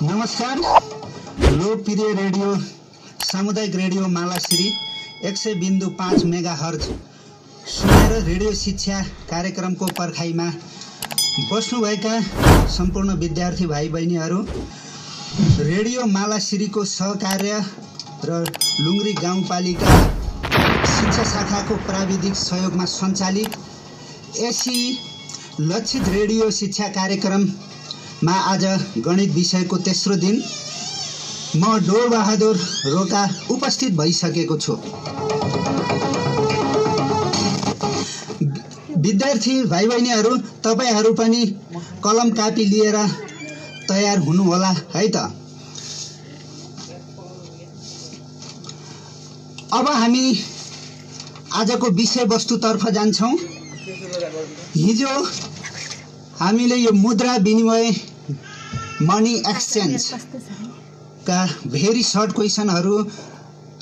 नमस्कार। लोकप्रिय रेडियो सामुदायिक रेडियो मालाश्री 100.5 मेगाहर्ज सुनेर रेडियो शिक्षा कार्यक्रमको पर्खाइमा बस्नुभएका सम्पूर्ण विद्यार्थी भाइ बहिनीहरू, रेडियो मालाश्रीको सहकार्य र लुङ्ग्री गाउँपालिका शिक्षा शाखाको प्राविधिक सहयोगमा सञ्चालित एसी लक्षित रेडियो शिक्षा कार्यक्रममा आज गणित विषयको तेस्रो दिन म डोरबहादुर रोका उपस्थित भइसकेको छु। विद्यार्थी भाइ बहिनीहरू, तपाईहरू पनि कलम कापी लिएर तयार हुनुहोला है त। अब हामी आजको विषयवस्तुतर्फ जान्छौँ। हिजो हामीले यो मुद्रा विनिमय मनी एक्सचेन्ज का भेरी सर्ट क्वेसनहरू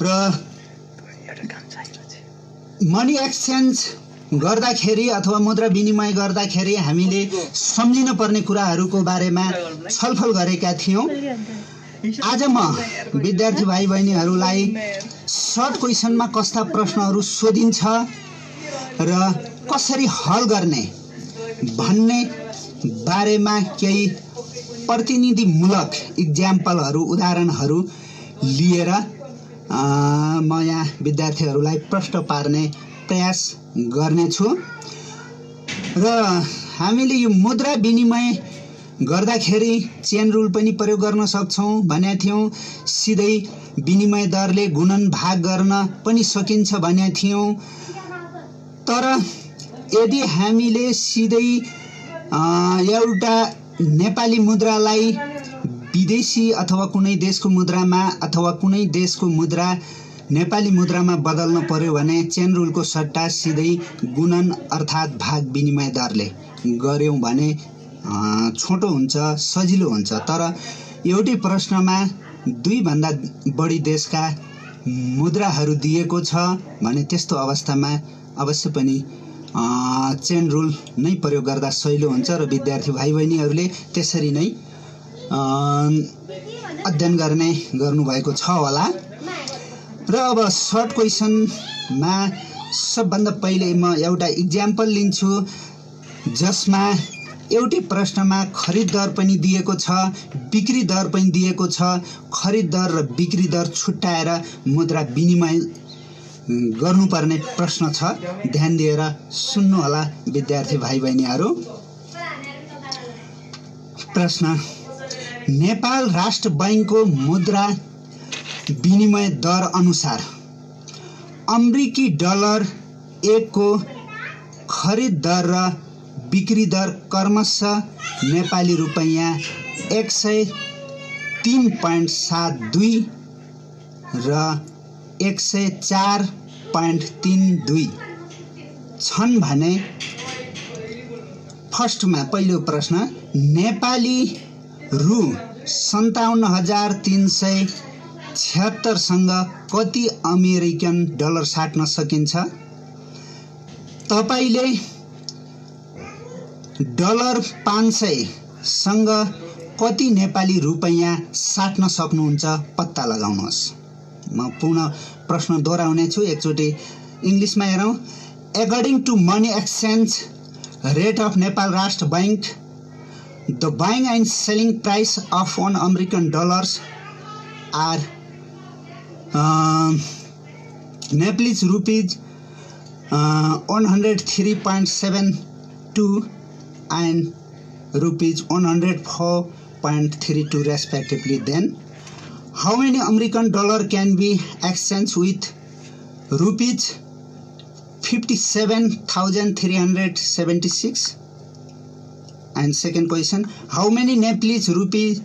र मनी एक्सचेन्ज गर्दाखेरि अथवा मुद्रा विनिमय गर्दाखेरि हामीले सम्झिन पर्ने कुराहरूको बारेमा छलफल गरेका थियौं। आज म विद्यार्थी भाइ बहिनीहरूलाई सर्ट क्वेसनमा कस्ता प्रश्नहरू सोधिन्छ र कसरी हल गर्ने भन्ने बारेमा केही प्रतिनिधिमूलक इक्जाम्पलहरू उदाहरणहरू लिएर म यहाँ विद्यार्थीहरूलाई प्रश्न पार्ने प्रयास गर्नेछु। र हामीले यो मुद्रा विनिमय गर्दाखेरि चेन रुल पनि प्रयोग गर्न सक्छौं भनेका थियौं। सिधै विनिमय दरले गुणन भाग गर्न पनि सकिन्छ भनेका थियौं। तर यदि हामीले सिधै एउटा नेपाली मुद्रालाई विदेशी अथवा कुनै देशको मुद्रामा अथवा कुनै देशको मुद्रा नेपाली मुद्रामा बदल्न पर्यो भने चेन रुलको सट्टा सिधै गुणन अर्थात् भाग विनिमय दरले गर्यौं भने छोटो हुन्छ, सजिलो हुन्छ। तर एउटै प्रश्नमा दुई भन्दा बढी देशका मुद्राहरू दिएको छ भने त्यस्तो अवस्थामा अवश्य पनि चेन रुल नै प्रयोग गर्दा सजिलो हुन्छ र विद्यार्थी भाइ बहिनीहरूले त्यसरी नै अध्ययन गर्नुभएको छ होला। र अब सर्ट क्वेसनमा सबभन्दा पहिले म एउटा इक्जाम्पल लिन्छु जसमा एउटै प्रश्नमा खरिद दर पनि दिएको छ, बिक्री दर पनि दिएको छ। खरिद दर र बिक्री दर छुट्याएर मुद्रा विनिमय गर्नुपर्ने प्रश्न छ। ध्यान दिएर सुन्नु होला विद्यार्थी भाइ बहिनीहरू। प्रश्न: नेपाल राष्ट्र बैंकको मुद्रा विनिमय दर अनुसार अमेरिकी डलर 1 को खरिद दर र बिक्री दर क्रमशः नेपाली रुपैयाँ 103.72 र 104.32 छन् भने फर्स्टमा पहिलो प्रश्न, नेपाली रु 57,376 सँग कति अमेरिकन डलर साट्न सकिन्छ? तपाईले डलर 500 सँग कति नेपाली रुपैयाँ साट्न सक्नुहुन्छ पत्ता लगाउनुहोस्। म पुनः प्रश्न दोहोऱ्याउने छु, एकचोटि इंग्लिशमा हेरौं। According to money exchange rate of Nepal Rashtra Bank, the buying and selling price of $1 American are Nepalese rupees 103.72 and rupees 104.32 respectively. Then how many American dollar can be exchanged with rupees 57,376? And second question, how many Nepalese rupees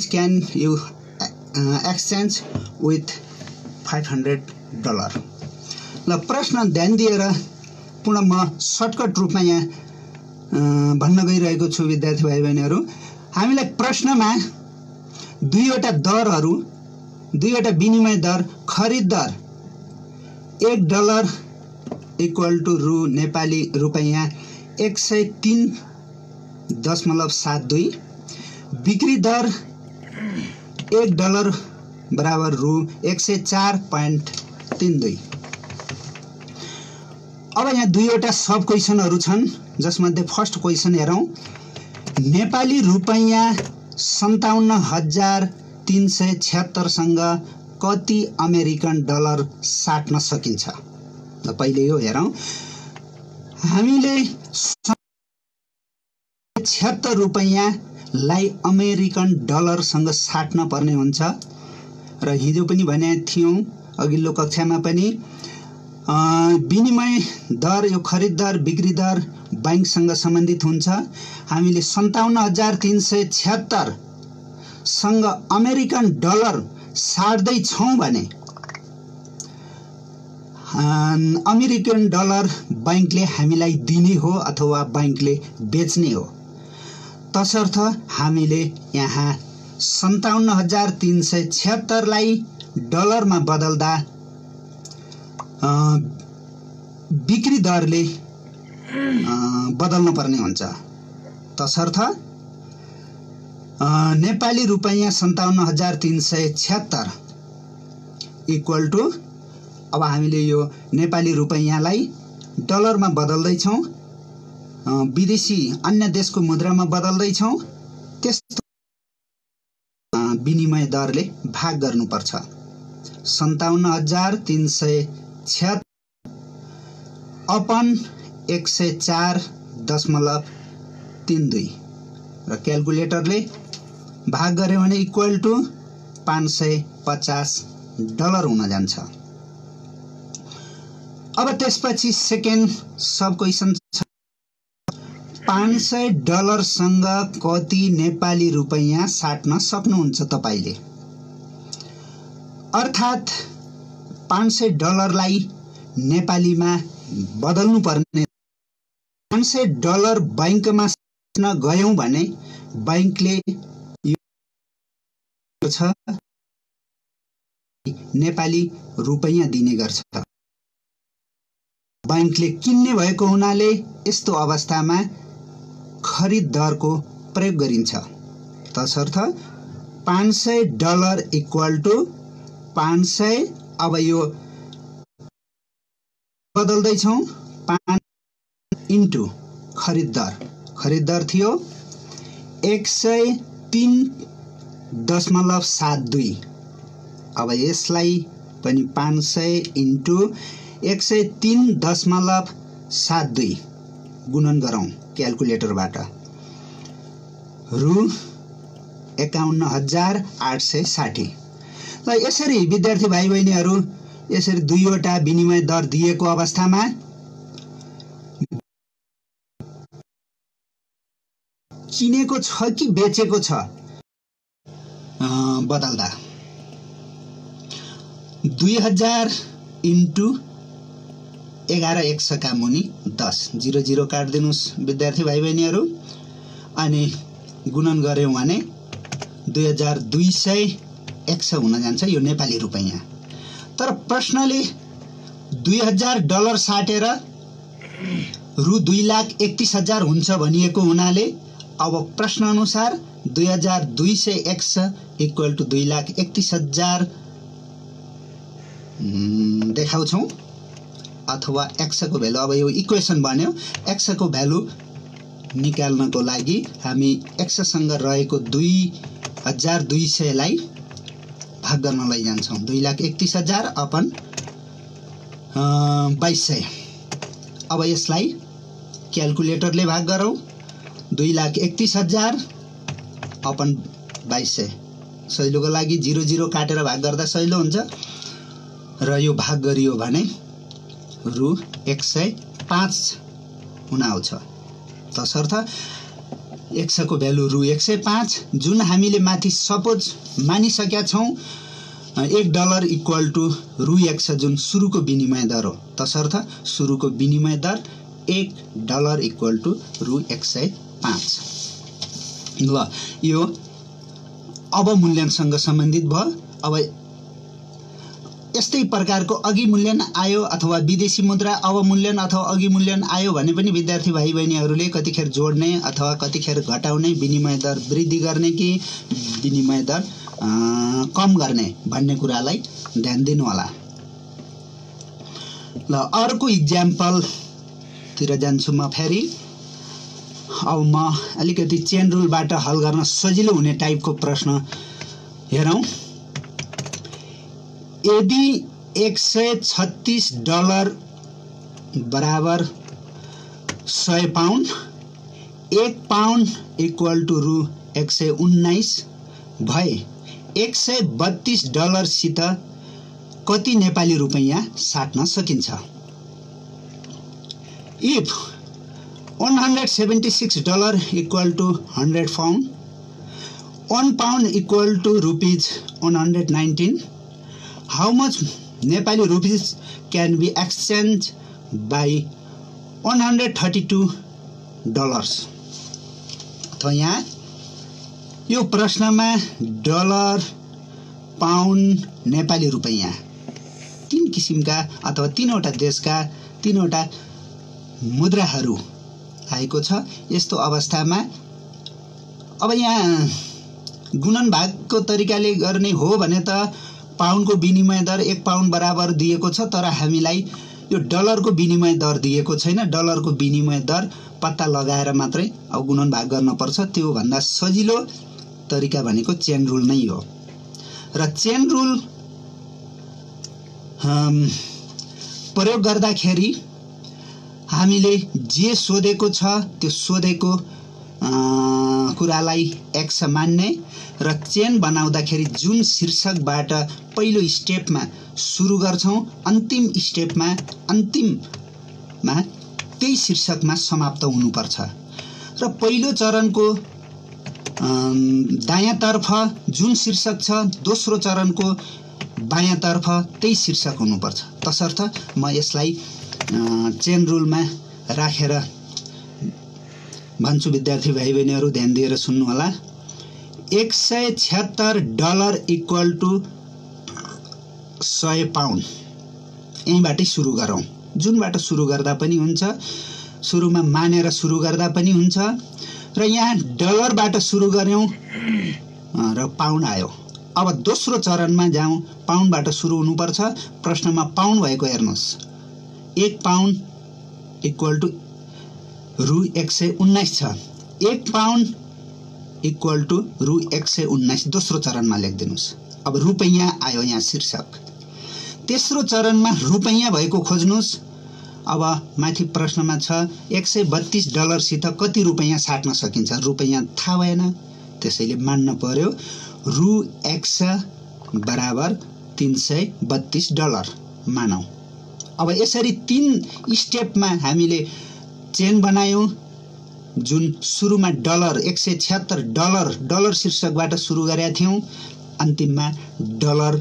can you exchange with $500? ल प्रश्न ध्यान दिएर पुनः म shortcut रूपमा यहाँ भन्न गइरहेको छु विद्यार्थी भाइ बहिनीहरू। हामीलाई प्रश्नमा दुईवटा दरहरू, दुईवटा विनिमय दर, खरिद दर $1 इक्वल टू रु नेपाली रुपैयाँ 103.72, बिक्री दर 1 डलर बराबर रु 104.32। अब यहाँ दुईवटा सब क्वेशनहरु छन्, जसमध्ये फर्स्ट क्वेशन हेरौं। नेपाली रुपैयाँ 57,376 सँग कति अमेरिकन डलर साट्न सकिन्छ? ल पहिले यो हेरौं। हामीले 76 रुपैयाँलाई अमेरिकन डलर सँग साट्न पर्ने हुन्छ र हिजो पनि भने थियौं, अघिल्लो कक्षामा पनि विनिमय दर, यो खरिद दर बिक्री दर बैंकसँग सम्बन्धित हुन्छ। हामीले 57,376 सँग अमेरिकन डलर साट्दै छौं भने अमेरिकन डलर बैंकले हामीलाई दिने हो अथवा बैंकले बेच्ने हो। तसर्थ हामीले यहाँ 57,376 लाई डलरमा बदल्दा बिक्री दरले बदल्नु पर्ने हुन्छ। तसर्थ नेपाली रुपैयाँ 57,376 इक्वल टु, अब हामीले यो नेपाली रुपैयाँलाई डलरमा बदल्दै छौं, विदेशी अन्य देशको मुद्रामा बदल्दै छौं, त्यस्तो विनिमय दरले भाग गर्नुपर्छ। 57,376 अपन 104.32 र क्याल्कुलेटरले भाग गर्यो भने इक्वल टु 550 डलर हुन जान्छ। अब त्यसपछि सेकेन्ड सब क्वेशन छ, 500 डलर सँग कति नेपाली रुपैयाँ साट्न सक्नुहुन्छ तपाईले? अर्थात 500 डलरलाई नेपालीमा बदल्नु पर्ने। 500 डलर बैंकमा साट्न गयौं भने बैंकले छ नेपाली रुपैयाँ दिने गर्छ। बैंकले किन्ने भएको हुनाले यस्तो अवस्थामा खरिद दरको प्रयोग गरिन्छ। तसर्थ 500 डलर इक्वल टु 500, अब यो बदल्दै छौं, 5 इन्टु खरिद दर थियो 103.72। अब यसलाई पनि 500 इन्टु 103.72 गुणन गरौं क्याल्कुलेटरबाट, रु 51,860। ल यसरी विद्यार्थी भाइ बहिनीहरु, यसरी दुईवटा विनिमय दर दिएको अवस्थामा किनेको छ कि बेचेको छ बदल्दा 2000 इन्टु 11 एक सका मुनि 10, 00 काट्दिनुस् विद्यार्थी भाइ बहिनीहरु, अनि गुणन गर्यौं भने 2200 हुन जान्छ यो नेपाली रुपैयाँ। तर प्रश्नले 2000 डलर साटेर रु 2,31,000 हुन्छ भनिएको हुनाले अब प्रश्न अनुसार 2200 इक्वल टु 2,31,000 देखाउँछौं, अथवा x को भ्यालु, अब यो इक्वेसन बन्यो, x को भ्यालु निकाल्नको लागि हामी x सँग रहेको 2,200 लाई भाग गर्न लैजान्छौं। 2,31,000 अपन 2200। अब यसलाई क्याल्कुलेटरले भाग गरौं, 2,31,000 अपन 2200। सजिलोको लागि 00 काटेर भाग गर्दा सजिलो हुन्छ र यो भाग गरियो भने रु 105 हुन आउँछ। तसर्थ x को भ्यालु रु 105, जुन हामीले माथि सपोज मानिसकेका छौं 1 डलर इक्वल टु रु 100, जुन सुरुको विनिमय दर हो। तसर्थ सुरुको विनिमय दर 1 डलर इक्वल टु रु 105। ल यो अवमूल्यनसँग सम्बन्धित भयो। अब यस्तै प्रकारको अघि मूल्यन आयो अथवा विदेशी मुद्रा अवमूल्यन अथवा अघि मूल्यन आयो भने पनि विद्यार्थी भाइ बहिनीहरूले कतिखेर जोड्ने अथवा कतिखेर घटाउने, विनिमय दर वृद्धि गर्ने कि विनिमय दर कम गर्ने भन्ने कुरालाई ध्यान दिनु होला। ल अर्को इक्जाम्पलतिर जान्छु म फेरि। अब म अलिकति चेन रुलबाट हल गर्न सजिलो हुने टाइपको प्रश्न हेरौँ। यदि $136 बराबर 100 पाउन्ड, 1 पाउन्ड इक्वल टु रु 119 भए $132 सित कति नेपाली रुपैयाँ साट्न सकिन्छ? If $176 equal to 100 pound, 1 pound equal to ₹119, how much Nepali rupees can be exchanged by $132? तो यहाँ यो प्रश्नमा डलर, पाउन्ड, नेपाली रुपैयाँ तीन किसिमका अथवा तीनवटा देशका तीनवटा मुद्राहरू आएको छ। यस्तो अवस्थामा अब यहाँ गुणन भागको तरिकाले गर्ने हो भने त पाउन्डको विनिमय दर 1 पाउन्ड बराबर दिएको छ, तर हामीलाई यो डलरको विनिमय दर दिएको छैन। डलरको विनिमय दर पत्ता लगाएर मात्रै अब गुणन भाग गर्न पर्छ। त्यो भन्दा सजिलो तरिका भनेको चेन रुल नै हो। र चेन रुल प्रयोग गर्दाखेरि हामीले जे सोधेको छ त्यो सोधेको कुरालाई एक्स मान्ने र चेन बनाउँदाखेरि जुन शीर्षकबाट पहिलो स्टेपमा सुरु गर्छौं अन्तिममा त्यही शीर्षकमा समाप्त हुनुपर्छ। र पहिलो चरणको दायाँतर्फ जुन शीर्षक छ दोस्रो चरणको बायाँतर्फ त्यही शीर्षक हुनुपर्छ। तसर्थ म यसलाई चेन रुलमा राखेर भन्छु। विद्यार्थी भाइ बहिनीहरू ध्यान दिएर सुन्नु होला। $176 इक्वल टु 100 पाउन्ड, यहीँबाटै सुरु गरौँ। जुनबाट सुरु गर्दा पनि हुन्छ, सुरुमा मानेर सुरु गर्दा पनि हुन्छ। र यहाँ डलरबाट सुरु गर्यौं र पाउन्ड आयो। अब दोस्रो चरणमा जाउँ। पाउन्डबाट सुरु हुनुपर्छ। प्रश्नमा पाउन्ड भएको हेर्नुहोस्। 1 पाउन्ड इक्वल टु रु 119 छ। 1 पाउन्ड इक्वल टु रु 119 दोस्रो चरणमा लेखिदिनुस्। अब रुपैयाँ आयो यहाँ शीर्षक। तेस्रो चरणमा रुपैयाँ भएको खोज्नुस्। अब माथि प्रश्नमा छ $132 सित कति रुपैयाँ साट्न सकिन्छ? रुपैयाँ थाहा भएन, त्यसैले मान्न पर्यो रु 100 बराबर $332 मानौं। अब यसरी 3 स्टेपमा हामीले चेन बनायौं। जुन सुरुमा डलर $176 शीर्षकबाट सुरु गरेका थियौं, अन्तिममा डलर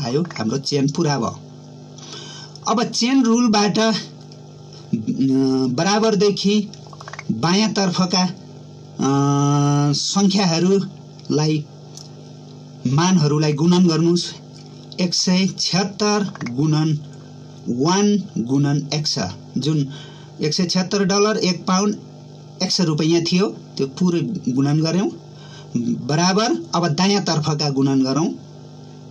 आयो। हाम्रो चेन पुरा भयो। अब चेन रुलबाट बराबरदेखि बायाँतर्फका संख्याहरूलाई मानहरूलाई गुणन गर्नुस्। 176 गुणन 1 गुणन x, जुन $176 1 पाउन्ड 100 रुपैयाँ थियो, त्यो पुरै गुणन गर्यौं। बराबर अब दायाँतर्फका गुणन गरौँ।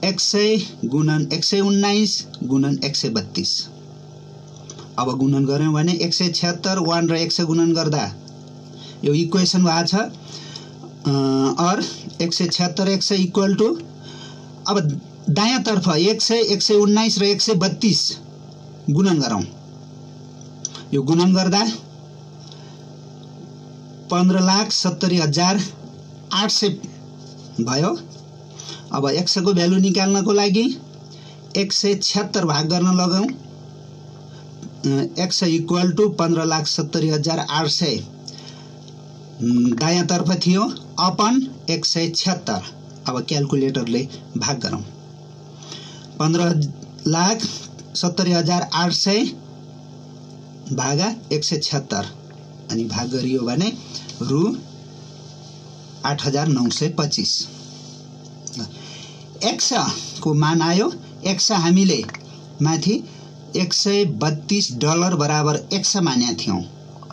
100 गुणन 119 गुणन 132। अब गुणन गर्यौं भने 176 1 र 100 गुणन गर्दा यो इक्वेसन भएको छ। और 176 100 इक्वल टु अब दायाँतर्फ 100 119 र 132 गुणन गरौँ। यो गुणन गर्दा 15,70,800 भयो। अब x को भ्यालु निकाल्नको लागि 176 भाग गर्न लगाऊ। x इक्वल टु 15,70,800 दायाँतर्फ थियो अपन 176। अब क्याल्कुलेटरले भाग गरौँ। 15,70,800 भागा 176 अनि भाग गरियो भने रु 8,925। x को मान आयो। x हामीले माथि $132 बराबर x मान्या थियौं,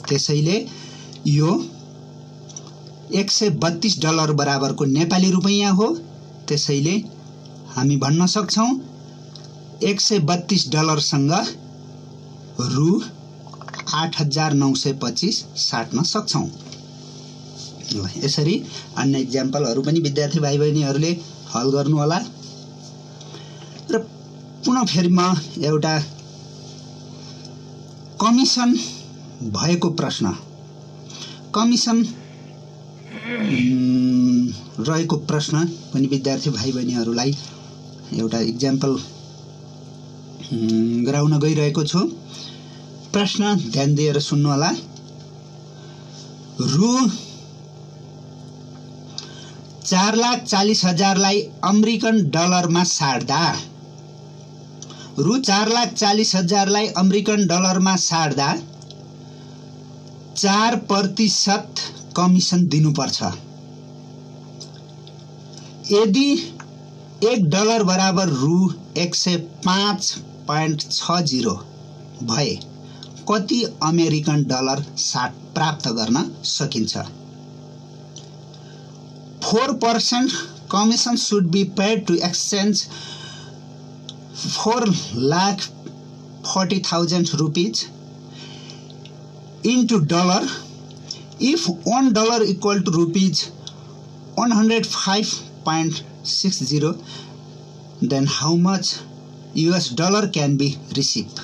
त्यसैले यो $132 बराबरको नेपाली रुपैयाँ हो। त्यसैले हामी भन्न सक्छौं $132 सँग रु 8925 साट्न सक्छौं। यसरी अन्य एक्जाम्पलहरु पनि विद्यार्थी भाइ बहिनीहरुले हल गर्नु होला। र पुनः फेरि म एउटा कमिसन भएको प्रश्न, कमिसन रहेको प्रश्न पनि विद्यार्थी भाइ बहिनीहरुलाई एउटा एक्जाम्पल गराउन गइरहेको छु। प्रश्न ध्यान दिएर सुन्नु होला। रु 4,40,000 लाई अमेरिकन डलरमा साट्दा, रु 4,40,000 लाई अमेरिकन डलरमा साट्दा 4% कमिसन दिनुपर्छ। यदि $1 बराबर रु 105.60 भए कति अमेरिकन डलर प्राप्त गर्न सकिन्छ? 4% commission should be paid to exchange 4,40,000 rupees into dollar. If $1 equal to rupees 105.60, then how much US dollar can be received?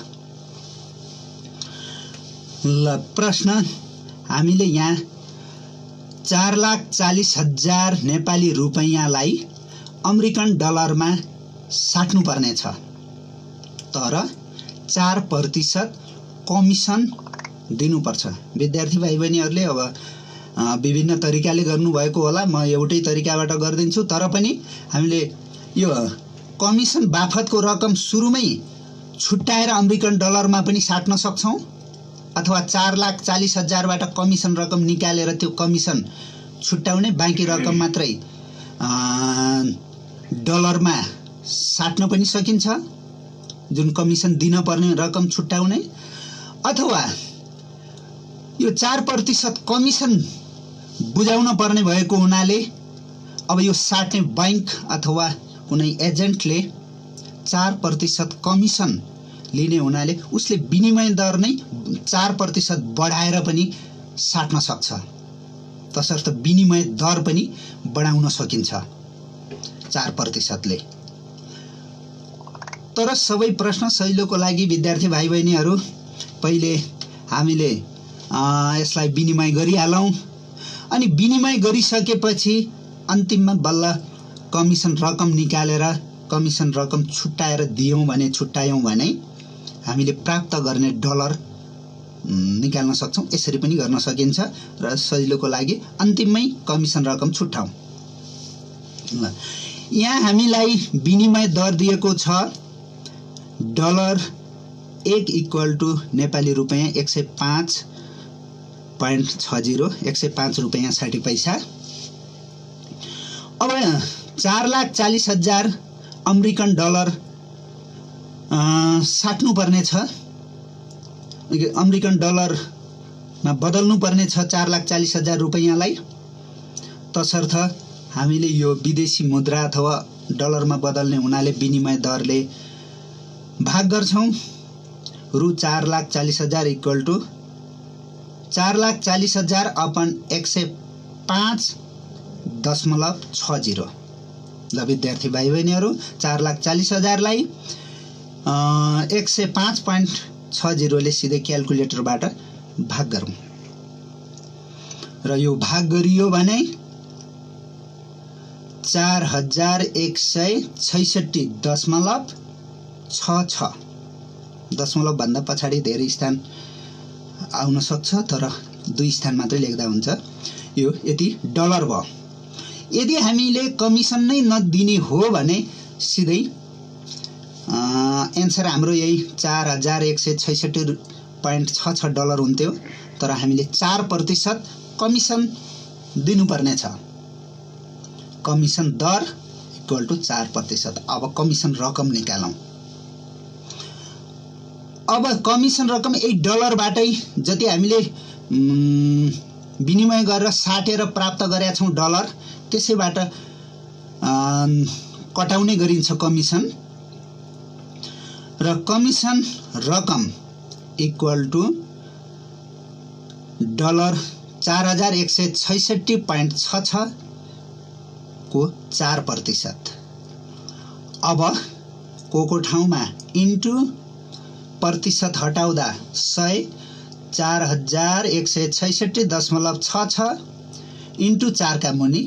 ल प्रश्न हामीले यहाँ 4,40,000 नेपाली रुपैयाँलाई अमेरिकन डलरमा साट्नु पर्ने छ, तर 4% कमिसन दिनुपर्छ। विद्यार्थी भाइ बहिनीहरुले अब विभिन्न तरिकाले गर्नुभएको होला, म एउटै तरिकाबाट गर्दिन्छु। तर पनि हामीले यो कमिसन बाफतको रकम सुरुमै छुट्याएर अमेरिकन डलरमा पनि साट्न सक्छौं, अथवा 4,40,000 बाट कमिसन रकम निकालेर त्यो कमिसन छुट्याउने, बाँकी रकम मात्रै डलरमा साट्न पनि सकिन्छ, जुन कमिसन दिन पर्ने रकम छुट्याउने। अथवा यो 4% कमिसन बुझाउन पर्ने भएको हुनाले अब यो साट्ने बैंक अथवा कुनै एजेन्टले 4% कमिसन लिने हुनाले उसले विनिमय दर नै 4% बढाएर पनि साट्न सक्छ, तसर्थ विनिमय दर पनि बढाउन सकिन्छ 4% ले। तर सबै प्रश्न सजिलोको लागि विद्यार्थी भाइ बहिनीहरु पहिले हामीले यसलाई विनिमय गरिहालौं, अनि विनिमय गरिसकेपछि अन्तिममा बल्ल कमिसन रकम निकालेर कमिसन रकम छुट्याएर छुट्यायौं भने हामीले प्राप्त गर्ने डलर निकाल्न सक्छौं। यसरी पनि गर्न सकिन्छ र सजिलोको लागि अन्तिममै कमिसन रकम छुट्याउँ। यहाँ हामीलाई विनिमय दर दिएको छ $1 = नेपाली रुपैयाँ 105.60, 105 रुपैयाँ 60 पैसा। अब 4,40,000 अमेरिकन डलर साट्नु पर्ने छ, अमेरिकन डलरमा बदल्नु पर्ने छ 4,40,000 रुपैयाँलाई, तसर्थ हामीले यो विदेशी मुद्रा अथवा डलरमा बदल्ने हुनाले विनिमय दरले भाग गर्छौं। रु 4,40,000 = 4,40,000 अपन 105.60। ल विद्यार्थी भाइ बहिनीहरु 4,40,000 लाई 105.60 ले सिधै क्याल्कुलेटरबाट भाग गरौँ र यो भाग गरियो भने 4166.66 दशमलव भन्दा पछाडी धेरै स्थान आउन सक्छ, तर 2 स्थान मात्रै लेख्दा हुन्छ। यो यति डलर भयो। यदि हामीले कमिसन नै नदिने हो भने सिधै एन्सर हाम्रो यही 4166.66 डलर हुन्थ्यो, तर हामीले 4% कमिसन दिनुपर्ने छ। कमिसन दर = 4%। अब कमिसन रकम निकालौं। अब कमिसन रकम यही डलरबाटै जति हामीले विनिमय गरेर साटेर प्राप्त गरेका छौं डलर, त्यसैबाट कटाउने गरिन्छ कमिसन र कमिसन रकम इक्वल टु $4166.66 को 4%। अब को ठाउँमा इन्टु प्रतिशत हटाउँदा 100 4166.66 इन्टु 4 का मुनि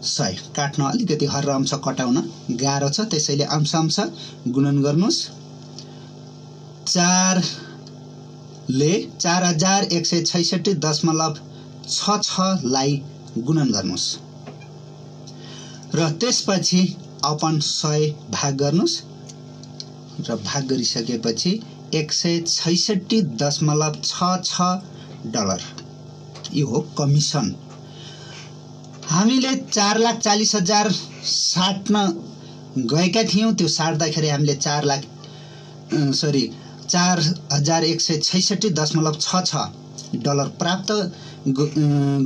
100 काट्न अलिकति हर अंश कटाउन गाह्रो छ, त्यसैले अंश गुणन गर्नुस्। 4 ले 4166.66 लाई गुणन गर्नुस् र त्यसपछि अपन 100 भाग गर्नुस् र भाग गरिसकेपछि $166.66 यो हो कमिसन। हामीले 4,40,000 साट्न गएका थियौं, त्यो साट्दाखेरि हामीले 4,4166.66 प्राप्त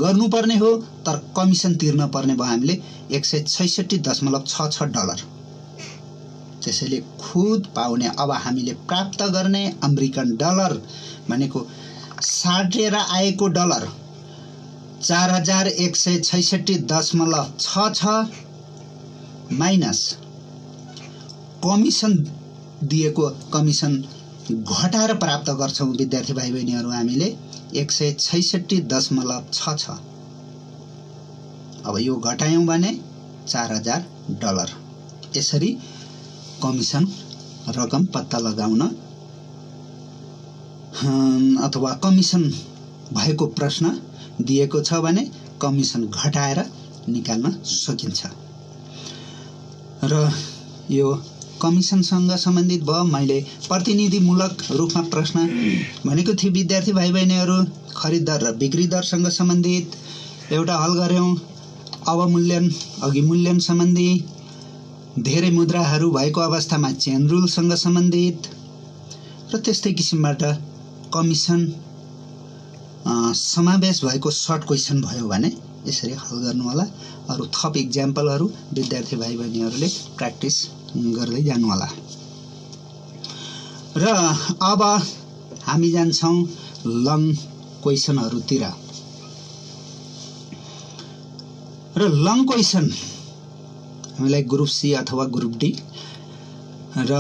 गर्नुपर्ने हो, तर कमिसन तिर्न पर्ने भयो हामीले $166.66। त्यसैले खुद पाउने अब हामीले प्राप्त गर्ने अमेरिकन डलर भनेको साटेर आएको डलर 4166.66 माइनस कमिसन दिएको कमिसन घटाएर प्राप्त गर्छौं विद्यार्थी भाइ बहिनीहरु हामीले 166.66। अब यो घटायौं भने $4000। यसरी कमिसन रकम पत्ता लगाउन अथवा कमिसन भएको प्रश्न दिएको छ भने कमिसन घटाएर निकाल्न सकिन्छ। र यो कमिसनसँग सम्बन्धित भयो। मैले प्रतिनिधिमूलक रूपमा प्रश्न भनेको थिएँ विद्यार्थी भाइ बहिनीहरु, खरिददार र बिक्री दरसँग सम्बन्धित एउटा हल गर्यौं। अवमूल्यन अघि मूल्यन सम्बन्धी, धेरै मुद्राहरू भएको अवस्थामा चेन रुलसँग सम्बन्धित र त्यस्तै किसिमबाट कमिसन समावेश भएको सर्ट क्वेशन भयो भने यसरी हल गर्नु होला। अरु थप एक्जाम्पलहरू विद्यार्थी भाइ बहिनीहरूले प्र्याक्टिस गर्दै जानु होला। र अब हामी जान्छौं लङ क्वेशनहरुतिर। र लङ क्वेशन हामीलाई ग्रुप सी अथवा ग्रुप डी र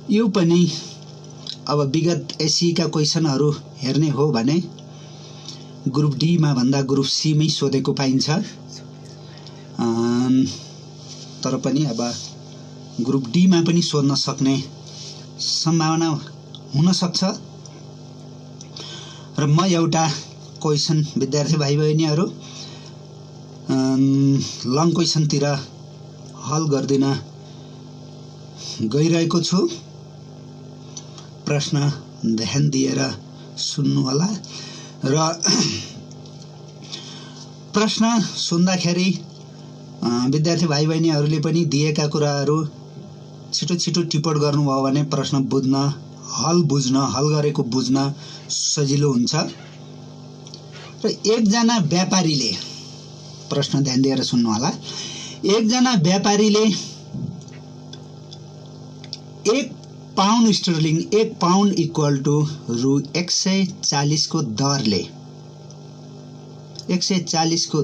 यो पनि अब विगत एसई का क्वेशनहरु हेर्ने हो भने ग्रुप डी मा भन्दा ग्रुप सी मै सोधेको पाइन्छ। तर पनि अब ग्रुप डी मा पनि सोध्न सक्ने सम्भावना हुन सक्छ। र म एउटा क्वेशन विद्यार्थी भाइ बहिनीहरु लङ क्वेशन तिर हल गर्दिन गइरहेको छु। प्रश्न ध्यान दिएर सुन्नु होला। र प्रश्न सुन्दाखेरि विद्यार्थी भाइ बहिनीहरूले पनि दिएका कुराहरू छिटो छिटो टिप्पण गर्नुभयो भने प्रश्न बुझ्न, हल गरेको बुझ्न सजिलो हुन्छ। र एकजना व्यापारीले, प्रश्न ध्यान दिएर सुन्नु होला, एकजना व्यापारीले 1 pound sterling 1 pound equal to रु 140 को दरले 140 को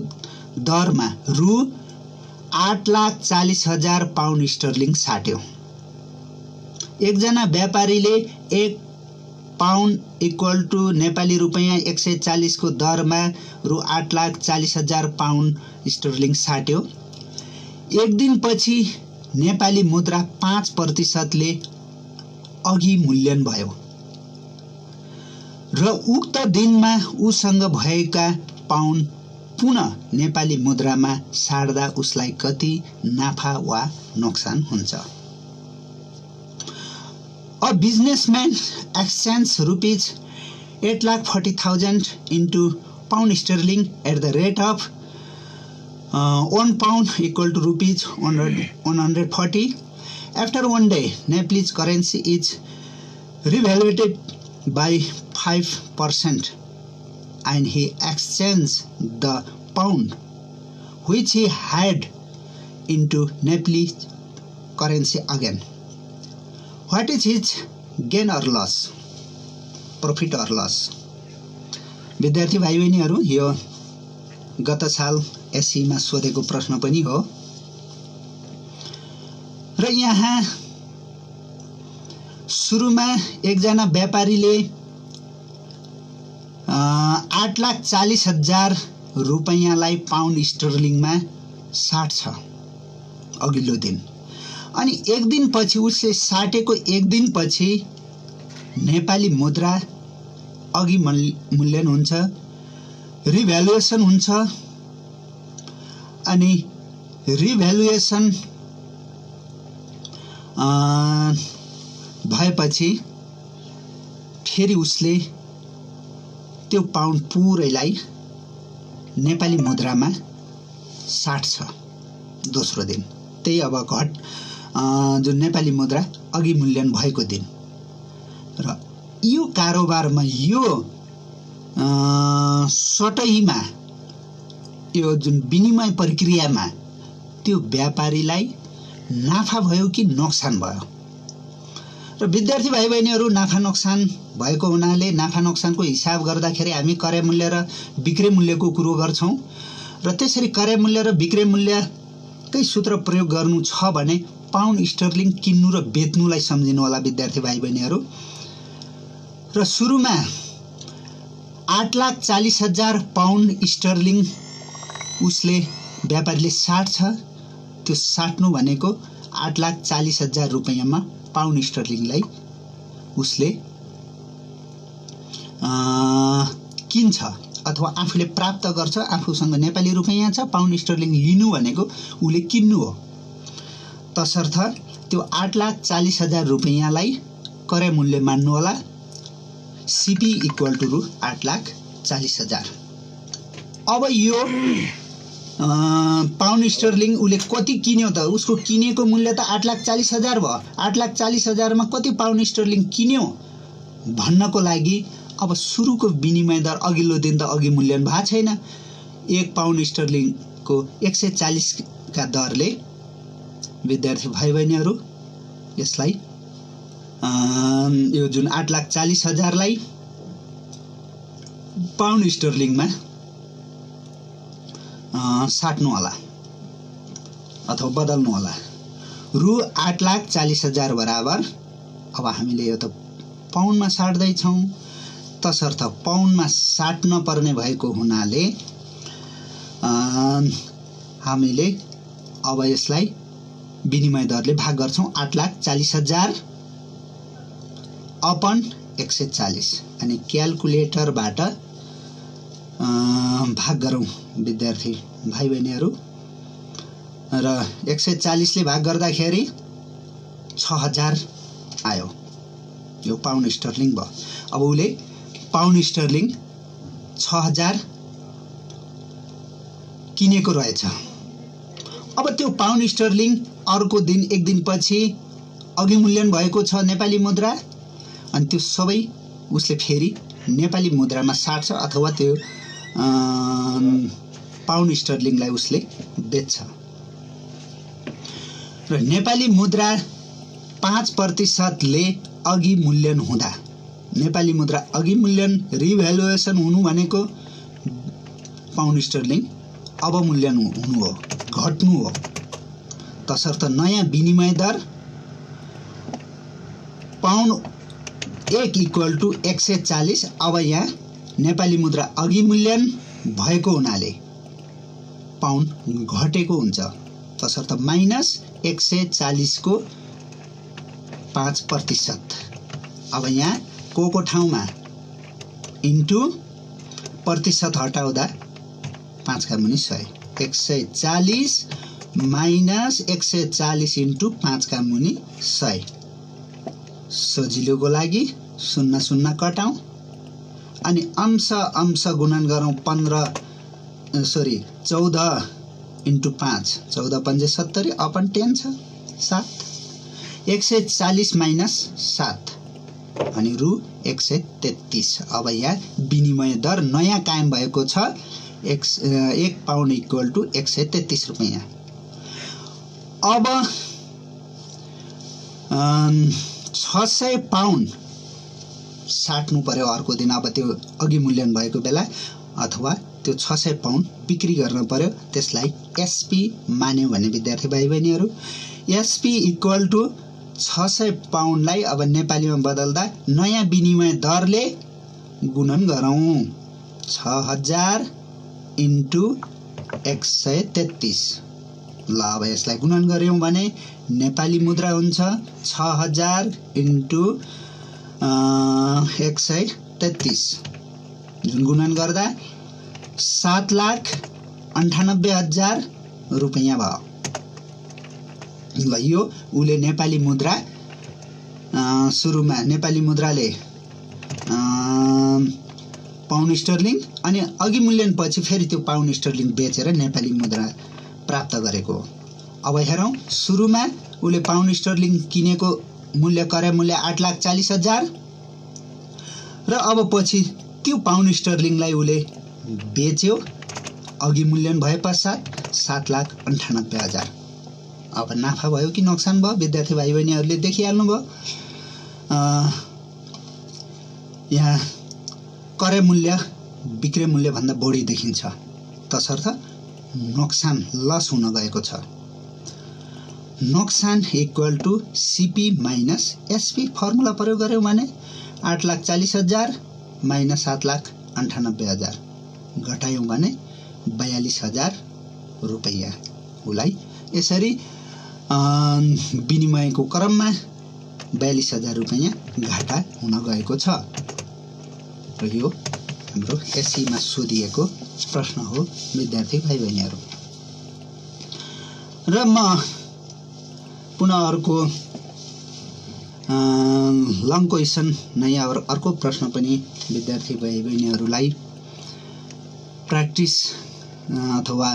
दरमा रु 8,40,000 पाउन्ड स्टर्लिङ साट्यो। एकजना व्यापारीले 1 पाउन्ड इक्वल टु नेपाली रुपैयाँ 140 को दरमा रु 8,40,000 पाउन्ड स्टर्लिङ साट्यो। एक दिन पछि नेपाली मुद्रा 5% ले अघि मूल्यन भयो र उक्त दिनमा उसँग भएका पाउन्ड पुनः नेपाली मुद्रामा साट्दा उसलाई कति नाफा वा नोक्सान हुन्छ। A businessman exchanges rupees 8,40,000 into pound sterling at the rate of 1 pound equal to rupees 140. After one day, Nepalese currency is revaluated by 5% and he exchanges the pound which he had into Nepalese currency again. What is his gain or loss? Profit or loss? विद्यार्थी भाइ बहिनीहरू, यो गत साल एससीमा सोधेको प्रश्न पनि हो र यहाँ सुरुमा एकजना व्यापारीले 8,40,000 रुपैयाँलाई पाउन्ड स्टर्लिङमा साट्छ अघिल्लो दिन, अनि एक दिन पछि उसले साटेको एक दिन पछि नेपाली मुद्रा अघि मूल्याङ्कन हुन्छ, रिभ्यालुएसन हुन्छ, अनि रिभ्यालुएसन भएपछि फेरि उसले त्यो पाउन्ड पुरैलाई नेपाली मुद्रामा साट्छ दोस्रो दिन, त्यही अब घट जुन नेपाली मुद्रा अघि मूल्याङ्कन भएको दिन। र यो कारोबारमा यो सटैमा यो जुन विनिमय प्रक्रियामा त्यो व्यापारीलाई नाफा भयो कि नोक्सान भयो? र विद्यार्थी भाइ बहिनीहरू, नाफा नोक्सान भएको हुनाले नाफा नोक्सानको हिसाब गर्दाखेरि हामी क्रय मूल्य र बिक्री मूल्यको कुरो गर्छौं र त्यसरी क्रय मूल्य र बिक्री मूल्यकै सूत्र प्रयोग गर्नु छ भने पाउन्ड स्टर्लिङ किन्नु र बेच्नुलाई सम्झिनु होला विद्यार्थी भाइ बहिनीहरू। र सुरुमा 8,40,000 पाउन्ड स्टर्लिङ उसले व्यापारीले साट्छ। त्यो साट्नु भनेको 8,40,000 रुपैयाँमा पाउन्ड स्टर्लिङलाई उसले किन्छ अथवा आफूले प्राप्त गर्छ। आफूसँग नेपाली रुपैयाँ छ, पाउन्ड स्टर्लिङ लिनु भनेको उले किन्नु हो। तसर्थ त्यो 8,40,000 रुपैयाँलाई क्रय मूल्य मान्नु होला। CP equal to 8,40,000। अब यो पाउन्ड स्टर्लिङ उले कति किन्यो त? उसको किनेको मूल्य त 8,40,000 भयो। 8,40,000 मा कति पाउन्ड स्टर्लिङ किन्यो भन्नको लागि अब सुरुको विनिमय दर अघिल्लो दिन त अघि मूल्याङ्कन भएको छैन। 1 पाउन्ड स्टर्लिङको 140 का दरले विद्यार्थी भाइ बहिनीहरू यसलाई यो जुन 8,40,000 लाई पाउन्ड स्टर्लिङमा साट्नु होला अथवा बदल्नु होला। रु 8,40,000 बराबर, अब हामीले यो त पाउन्डमा साट्दै छौं, तसर्थ पाउन्डमा साट्न पर्ने भएको हुनाले हामीले अब यसलाई विनिमय दरले भाग गर्छौं। 8,40,000 अपन 140 अनि क्याल्कुलेटरबाट भाग गरौं विद्यार्थी भाइ बहिनीहरू। र 140 ले भाग गर्दाखेरि 6,000 आयो। यो पाउन्ड स्टर्लिङ भयो। अब उले पाउन्ड स्टर्लिङ 6,000 किनेको रहेछ। अब त्यो पाउन्ड स्टर्लिङ अर्को दिन एक दिन पछि अघि मूल्याङ्कन भएको छ नेपाली मुद्रा, अनि त्यो सबै उसले फेरि नेपाली मुद्रामा साट्छ अथवा त्यो पाउन्ड स्टर्लिङलाई उसले बेच्छ। र नेपाली मुद्रा 5% ले अघि मूल्याङ्कन हुँदा, नेपाली मुद्रा अघि मूल्याङ्कन रिभ्यालुएसन हुनु भनेको पाउन्ड स्टर्लिङ अवमूल्यन हुनु हो, घट्नु हो। तसर्थ नयाँ विनिमय दर पाउन्ड 1 इक्वल टु 140। अब यहाँ नेपाली मुद्रा अघि मूल्याङ्कन भएको हुनाले पाउन्ड घटेको हुन्छ। तसर्थ माइनस 140 को 5%। अब यहाँ को ठाउँमा इन्टु प्रतिशत हटाउँदा 5 का मुनि 100। 140 माइनस 140 इन्टु 5 का मुनि 100। सजिलोको लागि 0 0 कटाउँ अनि अंश अंश गुणन गरौँ। 14 इन्टु 5, 14 पंजे 70 अपन 10 छ 7। 140 माइनस 7 अनि रु 133। अब यहाँ विनिमय दर नयाँ कायम भएको छ 1 पाउन्ड इक्वल टु 133 रुपैयाँ। अब 600 पाउन्ड साट्नु पर्यो अर्को दिन। अब त्यो अघि मूल्याङ्कन भएको बेला अथवा त्यो 600 पाउन्ड बिक्री गर्न पर्यो। त्यसलाई एसपी मान्यो भने विद्यार्थी भाइ बहिनीहरू एसपी इक्वल टु 600 पाउन्डलाई अब नेपालीमा बदल्दा नयाँ विनिमय दरले गुणन गरौँ। 6000 इन्टु 133। ल अब यसलाई गुणन गर्यौं भने नेपाली मुद्रा हुन्छ 6000 इन्टु 133 जुन गुणन गर्दा 7,98,000 रुपैयाँ भयो। ल यो उले नेपाली मुद्रा सुरुमा नेपाली मुद्राले पाउन्ड स्टर्लिङ अनि अघि मूल्याङ्कन पछि फेरि त्यो पाउन्ड स्टर्लिङ बेचेर नेपाली मुद्रा प्राप्त गरेको। अब हेरौं सुरुमा उले पाउन्ड स्टर्लिङ किनेको मूल्य क्रय मूल्य 8,40,000 र अब पछि त्यो पाउन्ड स्टर्लिङलाई उले बेच्यो अघि मूल्याङ्कन भए पश्चात 7,98,000। अब नाफा भयो कि नोक्सान भयो विद्यार्थी भाइ बहिनीहरूले देखिहाल्नु भयो। यहाँ क्रय मूल्य बिक्री मूल्य भन्दा बढी देखिन्छ, तसर्थ नोक्सान लस हुन गएको छ। नोक्सान equal to CP minus SP formula प्रयोग गर्यौं भने 8,40,000 माइनस 7,98,000 घटायौं भने 42,000 रुपैयाँ उलाई यसरी विनिमयको क्रममा 42,000 रुपैयाँ घाटा हुन गएको छ। र यो हाम्रो एससीमा सोधिएको प्रश्न हो विद्यार्थी भाइ बहिनीहरू। र म पुनः अर्को लङ क्वेसन नयाँ अर्को प्रश्न पनि विद्यार्थी भाइ बहिनीहरूलाई प्र्याक्टिस अथवा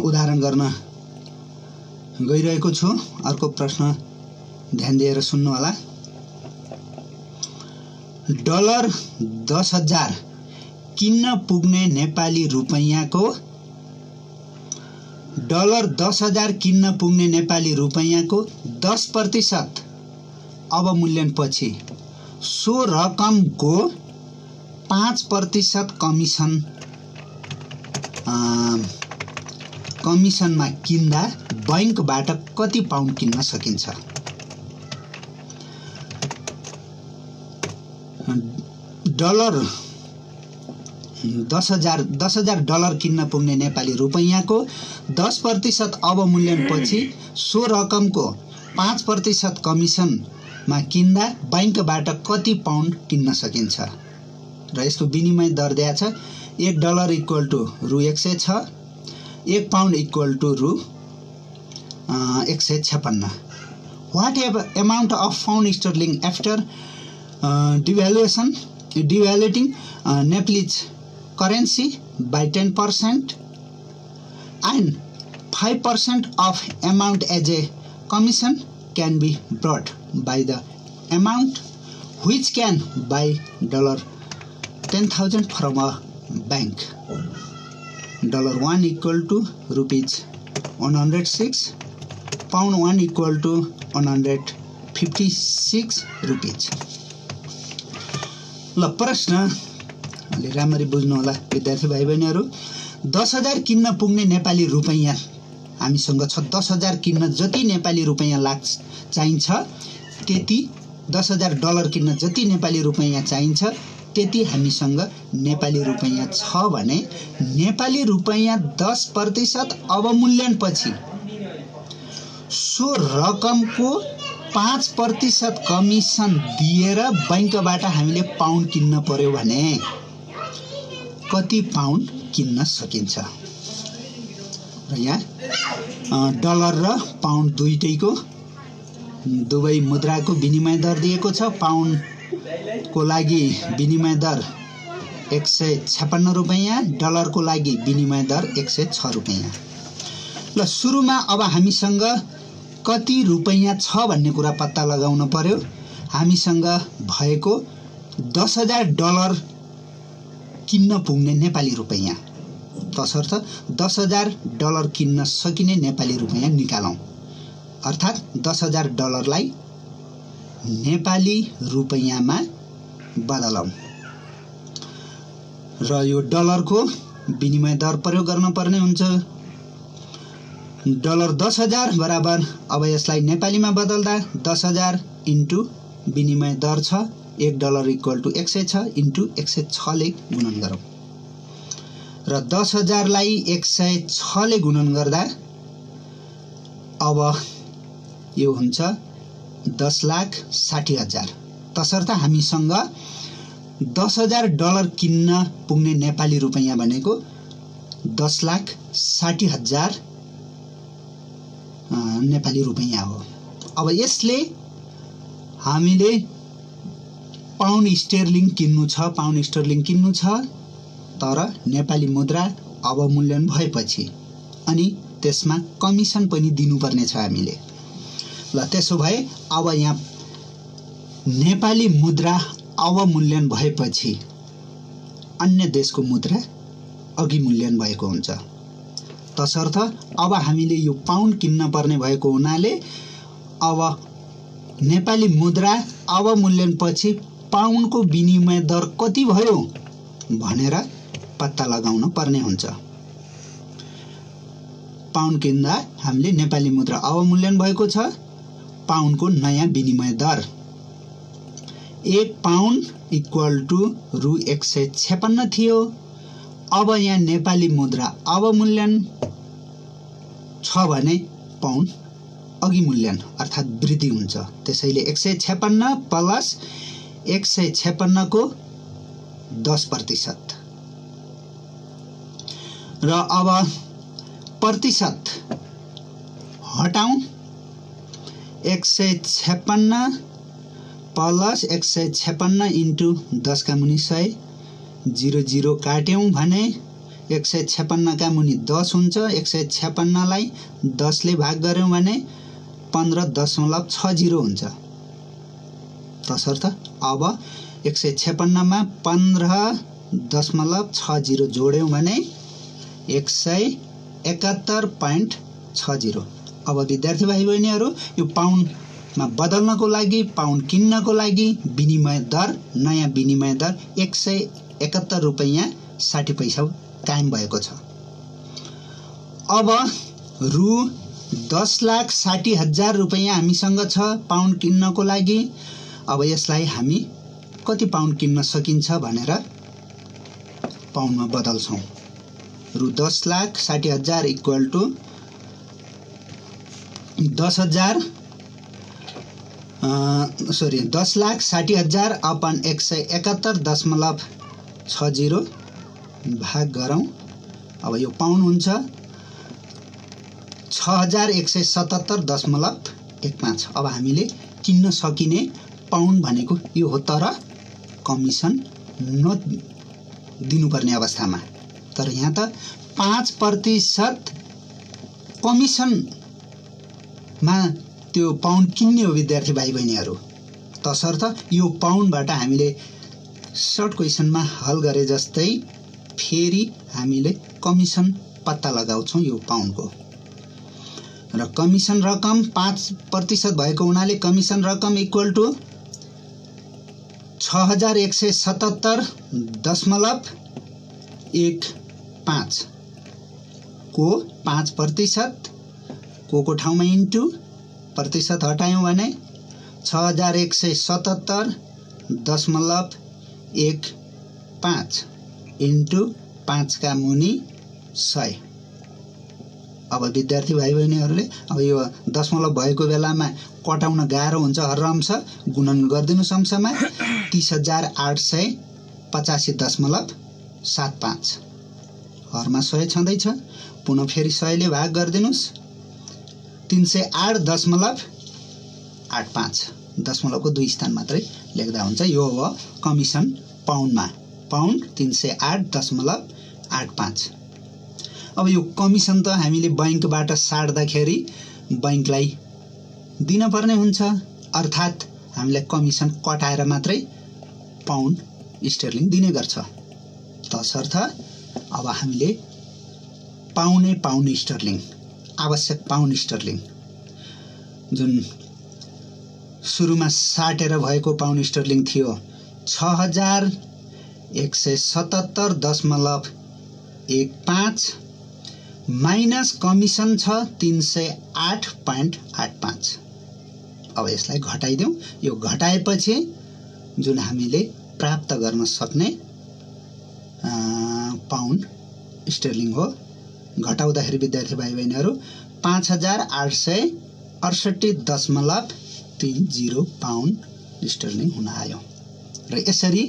उदाहरण गर्न गइरहेको छु। अर्को प्रश्न ध्यान दिएर सुन्नु होला। $10,000 किन्न पुग्ने नेपाली रुपैयाँको $10,000 किन्न पुग्ने नेपाली रुपैयाँको 10% अवमूल्यन पछि सो रकमको 5% कमिसनमा किन्दा बैंकबाट कति पाउन्ड किन्न सकिन्छ? $10,000 किन्न पुग्ने नेपाली रुपैयाँको 10% अवमूल्यन पछि सो रकमको 5% कमिसनमा किन्दा बैंकबाट कति पाउन्ड किन्न सकिन्छ? र यसको विनिमय दर दिएको छ। $1 इक्वल टु रु 106, 1 पाउन्ड इक्वल टु रु 156। What amount of pound sterling after devaluating Nepalese currency by 10% and 5% of amount as a commission can be brought by the amount which can buy $10,000 from a bank? $1 equal to rupees 106, pound 1 equal to 156 rupees. ल प्रश्न अलि राम्ररी बुझ्नु होला विद्यार्थी भाइ बहिनीहरू। 10,000 किन्न पुग्ने नेपाली रुपैयाँ हामीसँग छ। 10,000 किन्न जति नेपाली रुपैयाँ चाहिन्छ त्यति $10,000 किन्न जति नेपाली रुपैयाँ चाहिन्छ त्यति हामीसँग नेपाली रुपैयाँ छ भने नेपाली रुपैयाँ 10% अवमूल्यन पछि सो रकमको 5% कमिसन दिएर बैंकबाट हामीले पाउन्ड किन्न पर्यो भने कति पाउन्ड किन्न सकिन्छ? र यहाँ डलर र पाउन्ड दुवै मुद्राको विनिमय दर दिएको छ। पाउन्डको लागि विनिमय दर 156 रुपैयाँ, डलरको लागि विनिमय दर 106 रुपैयाँ। ल सुरुमा अब हामीसँग कति रुपैयाँ छ भन्ने कुरा पत्ता लगाउन पर्यो। हामीसँग भएको $10,000 किन्न पुग्ने नेपाली रुपैयाँ तसर्थ $10,000 किन्न सकिने नेपाली रुपैयाँ निकालौं। अर्थात् $10,000 नेपाली रुपैयाँमा बदलौं र यो डलरको विनिमय दर प्रयोग गर्न पर्ने हुन्छ। $10,000 बराबर, अब यसलाई नेपालीमा बदल्दा 10,000 इन्टु विनिमय दर छ $1 = 106 इन्टु 106 ले गुणन गरौँ र 10,000 लाई 106 ले गुणन गर्दा अब यो हुन्छ 10,60,000। तसर्थ हामीसँग $10,000 किन्न पुग्ने नेपाली रुपैयाँ भनेको 10,60,000 नेपाली रुपैयाँ हो। अब यसले हामीले पाउन्ड स्टर्लिङ किन्नु छ तर नेपाली मुद्रा अवमूल्यन भएपछि, अनि त्यसमा कमिसन पनि दिनुपर्ने छ हामीले। ल त्यसो भए अब यहाँ नेपाली मुद्रा अवमूल्यन भएपछि अन्य देशको मुद्रा अघि मूल्यन भएको हुन्छ। तसर्थ अब हामीले यो पाउन्ड किन्न पर्ने भएको हुनाले अब नेपाली मुद्रा अवमूल्यनपछि पाउन्डको विनिमय दर कति भयो भनेर पत्ता लगाउन पर्ने हुन्छ। पाउन्ड किन्दा हामीले नेपाली मुद्रा अवमूल्यन भएको छ, पाउन्डको नयाँ विनिमय दर 1 पाउन्ड = रु 156 थियो। अब यहाँ नेपाली मुद्रा अवमूल्यन छ भने पाउन्ड अघि मूल्यन अर्थात् वृद्धि हुन्छ। त्यसैले 156 प्लस 156 को 10% र अब प्रतिशत हटाउँ। 156 प्लस 156 इन्टु 10 का मुनि 100 00 काट्यौं भने 156 का मुनि 10 हुन्छ। 156 लाई 10 ले भाग गर्यौं भने 15.60 हुन्छ। तसर्थ अब 156 मा 15.60 जोड्यौं भने 171.60। अब विद्यार्थी भाइ बहिनीहरु, यो पाउन्डमा बदल्नको लागि, पाउन्ड किन्नको लागि विनिमय दर, नयाँ विनिमय दर 171 रुपैयाँ 60 पैसा कायम भएको छ। अब रु 10,60,000 रुपैयाँ हामीसँग छ पाउन्ड किन्नको लागि। अब यसलाई हामी कति पाउन्ड किन्न सकिन्छ भनेर पाउन्डमा बदल्छौं। रु 10,60,000 = 10,60,000 अपन 171.60 भाग गरौं। अब यो पाउन्ड हुन्छ 6177.15। अब हामीले किन्न सकिने पाउन्ड भनेको यो हो, तर कमिसन नदिनुपर्ने अवस्थामा। तर यहाँ त 5% कमिसनमा त्यो पाउन्ड किन्ने हो विद्यार्थी भाइ बहिनीहरु। तसर्थ यो पाउन्डबाट हामीले सर्ट क्वेशनमा हल गरे जस्तै फेरि हामीले कमिसन पत्ता लगाउँछौं यो पाउन्डको। र कमिसन रकम 5% भएको हुनाले कमिसन रकम = 6177.15 को 5% को ठाउँमा इन्टु प्रतिशत हटायौं भने 6177.15 इन्टु 5 का मुनि 100। अब विद्यार्थी भाइ बहिनीहरुले अब यो दशमलव भएको बेलामा कटाउन गाह्रो हुन्छ, हररम्स गुणन गर्दिनु अंशमा 30,885.75 हरमा 100 छँदैछ। पुनः फेरि 100 ले भाग गर्दिनुस् 308.85 दशमलवको 2 स्थान मात्रै लेख्दा हुन्छ। यो हो कमिसन पाउन्डमा, पाउन्ड 308.85। अब यो कमिसन त हामीले बैंकबाट साट्दाखेरि बैंकलाई दिन पर्ने हुन्छ, अर्थात् हामीलाई कमिसन कटाएर मात्रै पाउन्ड स्टर्लिङ दिने गर्छ। तसर्थ अब हामीले पाउने पाउन्ड स्टर्लिङ, आवश्यक पाउन्ड स्टर्लिङ जुन सुरुमा साटेर भएको पाउन्ड स्टर्लिङ थियो 6177.15 माइनस कमिसन छ 308.85। अब यसलाई घटाइदेऊ। यो घटाएपछि जुन हामीले प्राप्त गर्न सक्ने पाउन्ड स्टर्लिङ हो, घटाउँदाखेरि विद्यार्थी भाइ बहिनीहरू 5868.30 पाउन्ड स्टर्लिङ हुन आयो। र यसरी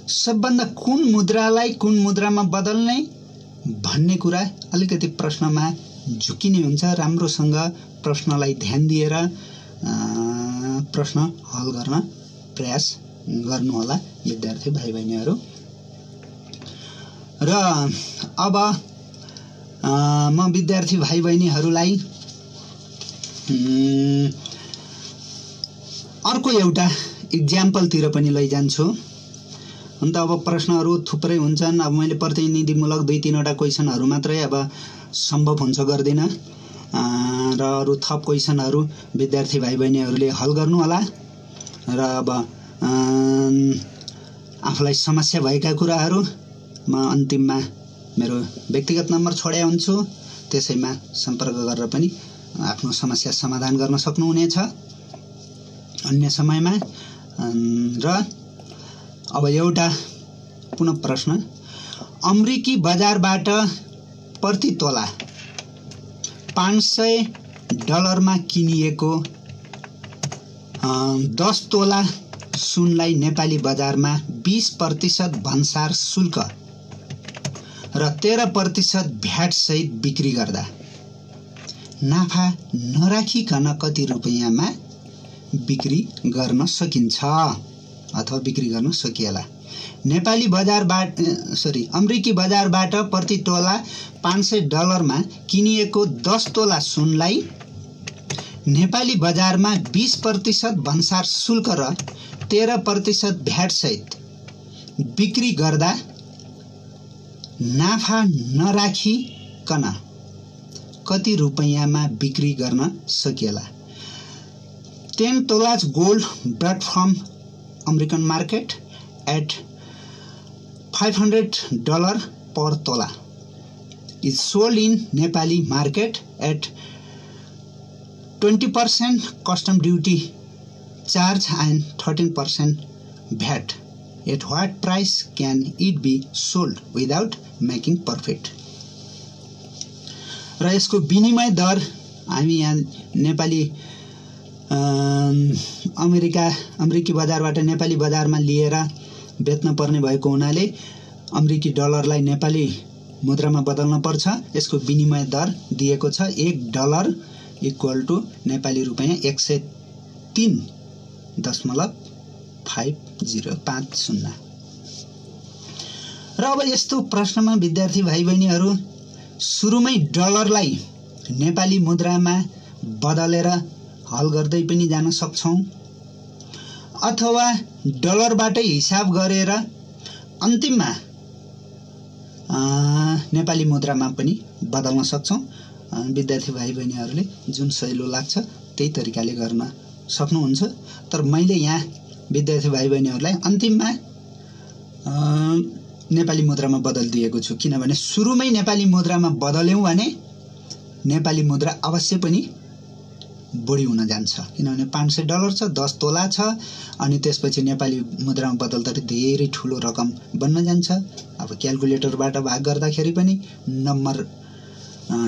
सबभन्दा कुन मुद्रालाई कुन मुद्रामा बदल्ने भन्ने कुरा अलिकति प्रश्नमा झुकिने हुन्छ। राम्रोसँग प्रश्नलाई ध्यान दिएर प्रश्न हल गर्न प्रयास गर्नुहोला विद्यार्थी भाइ बहिनीहरू। र अब म विद्यार्थी भाइ बहिनीहरूलाई अर्को एउटा इक्जाम्पलतिर पनि लैजान्छु। अन्त अब प्रश्नहरू थुप्रै हुन्छन्। अब मैले प्रतिनिधिमूलक 2-3वटा क्वेसनहरू मात्रै अब सम्भव हुन्छ गर्दिन र अरू थप क्वेसनहरू विद्यार्थी भाइ बहिनीहरूले हल गर्नु होला। र अब आफूलाई समस्या भएका कुराहरू म अन्तिममा मेरो व्यक्तिगत नम्बर छोडे हुन्छु, त्यसैमा सम्पर्क गरेर पनि आफ्नो समस्या समाधान गर्न सक्नुहुनेछ अन्य समयमा। र अब एउटा पुनः प्रश्न, अमेरिकी बजारबाट प्रति तोला $500 किनिएको 10 तोला सुनलाई नेपाली बजारमा 20% भन्सार शुल्क र 13% भ्याट सहित बिक्री गर्दा नाफा नराखिकन कति रुपैयाँमा बिक्री गर्न सकिन्छ अथवा बिक्री गर्न सकिएला? अमेरिकी बजारबाट प्रति तोला $500 किनिएको 10 तोला सुनलाई नेपाली बजारमा 20% भन्सार शुल्क र 13% भ्याट सहित बिक्री गर्दा नाफा नराखिकन कति रुपैयाँमा बिक्री गर्न सकिएला? 10 tolas gold bought from American market at $500 per tola is sold in Nepali market at 20% custom duty charge and 13% VAT. At what price can it be sold without making profit? र यसको विनिमय दर हामी यहाँ नेपाली अमेरिकी बजारबाट नेपाली बजारमा लिएर बेच्न पर्ने भएको हुनाले अमेरिकी डलरलाई नेपाली मुद्रामा बदल्न पर्छ। यसको विनिमय दर दिएको छ $1 = नेपाली रुपैयाँ 103.5050। र अब यस्तो प्रश्नमा विद्यार्थी भाइ बहिनीहरू सुरुमै डलरलाई नेपाली मुद्रामा बदलेर हल गर्दै पनि जान सक्छौं अथवा डलरबाटै हिसाब गरेर अन्तिममा नेपाली मुद्रामा पनि बदल्न सक्छौं। विद्यार्थी भाइ बहिनीहरूले जुन सजिलो लाग्छ त्यही तरिकाले गर्न सक्नुहुन्छ। तर मैले यहाँ विद्यार्थी भाइ बहिनीहरूलाई अन्तिममा नेपाली मुद्रामा बदलिदिएको छु, किनभने सुरुमै नेपाली मुद्रामा बदल्यौं भने नेपाली मुद्रा अवश्य पनि बढी हुन जान्छ, किनभने $500 छ, 10 तोला छ, अनि त्यसपछि नेपाली मुद्रामा बदल्दाखेरि धेरै ठुलो रकम बन्न जान्छ। अब क्याल्कुलेटरबाट भाग गर्दाखेरि पनि नम्बर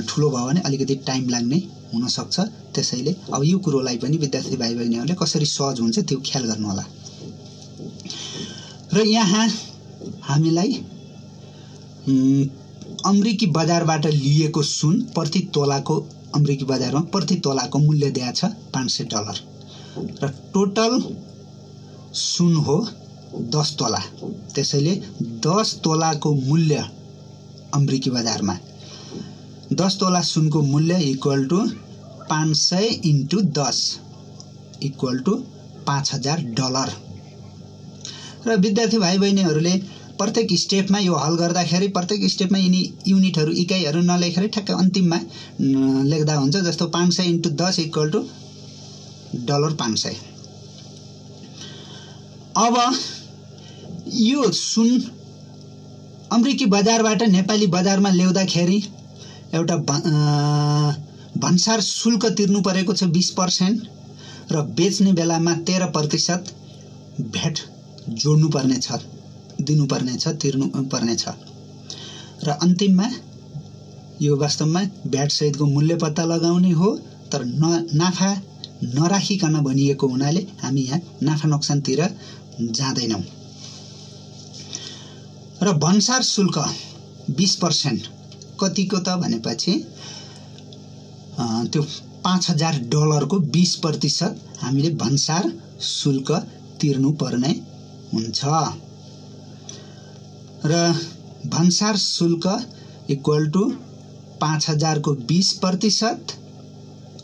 ठुलो भयो भने अलिकति टाइम लाग्ने हुन सक्छ। त्यसैले अब यो कुरोलाई पनि विद्यार्थी भाइ बहिनीहरूले कसरी सहज हुन्छ त्यो ख्याल गर्नु होला। र यहाँ हामीलाई अमेरिकी बजारबाट लिएको सुन प्रति तोलाको अमेरिकी बजारमा प्रति तोलाको मूल्य दिएको छ $500 र टोटल सुन हो 10 तोला। त्यसैले 10 तोलाको मूल्य अमेरिकी बजारमा 10 तोला सुनको मूल्य = 500 × 10 = $5000। र विद्यार्थी भाइ बहिनीहरूले प्रत्येक स्टेपमा यो हल गर्दाखेरि प्रत्येक स्टेपमा यिनी युनिटहरू इकाइहरू नलेखेर ठ्याक्क अन्तिममा लेख्दा हुन्छ। जस्तो 500 × 10 = $500। अब यो सुन अमेरिकी बजारबाट नेपाली बजारमा ल्याउँदाखेरि एउटा भन्सार शुल्क तिर्नु परेको छ 20% र बेच्ने बेलामा 13% भ्याट जोड्नु पर्ने छ, दिनुपर्ने छ, तिर्नु पर्ने छ र अन्तिममा यो वास्तवमा भ्याट सहितको मूल्य पत्ता लगाउने हो। तर नाफा नराखिकन भनिएको हुनाले हामी यहाँ नाफा नोक्सानतिर जाँदैनौँ। र भन्सार शुल्क 20% कतिको त भनेपछि त्यो $5000 को 20% हामीले भन्सार शुल्क तिर्नु पर्ने हुन्छ र भन्सार शुल्क = 5000 को 20%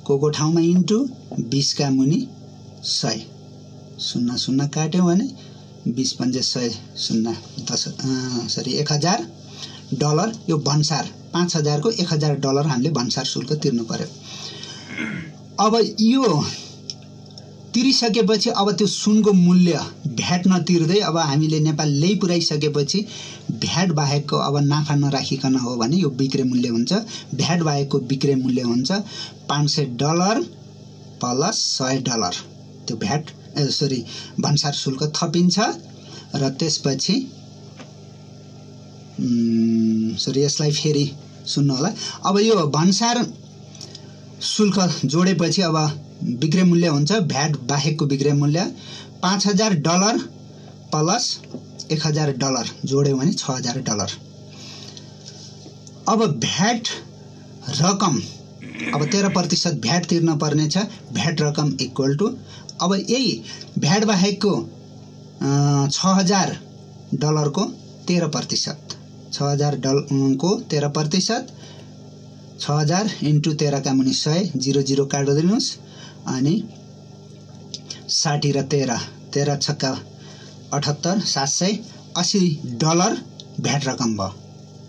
को ठाउँमा इन्टु 20 का मुनि 100, 0 काट्यौं भने 20 पंजे 100, $1000 यो भन्सार 5000 को $1000 हामीले भन्सार शुल्क तिर्नु पर्यो। अब यो तिरिसकेपछि अब त्यो सुनको मूल्य भ्याट नतिर्दै अब हामीले नेपाल ल्याइ पुर्याइसकेपछि भ्याट बाहेकको अब नाफा नराखिकन हो भने यो बिक्री मूल्य हुन्छ। भ्याट बाहेकको बिक्री मूल्य हुन्छ $500 प्लस $100। त्यो भ्याट भन्सार शुल्क थपिन्छ र त्यसपछि यसलाई फेरि सुन्नु होला। अब यो भन्सार शुल्क जोडेपछि अब बिक्री मूल्य हुन्छ भ्याट बाहेकको बिक्री मूल्य $5000 प्लस $1000 जोड्यो भने $6000। अब भ्याट रकम अब 13% भ्याट तिर्न पर्ने छ। भ्याट रकम = अब यही भ्याट बाहेकको $6000 को 13%, $6000 को 13%, 6000 × 13 का मुनि 100, 00 काट्दिनुस् अनि 60 र 13, 13 छक्का 78, $780 भ्याट रकम भयो।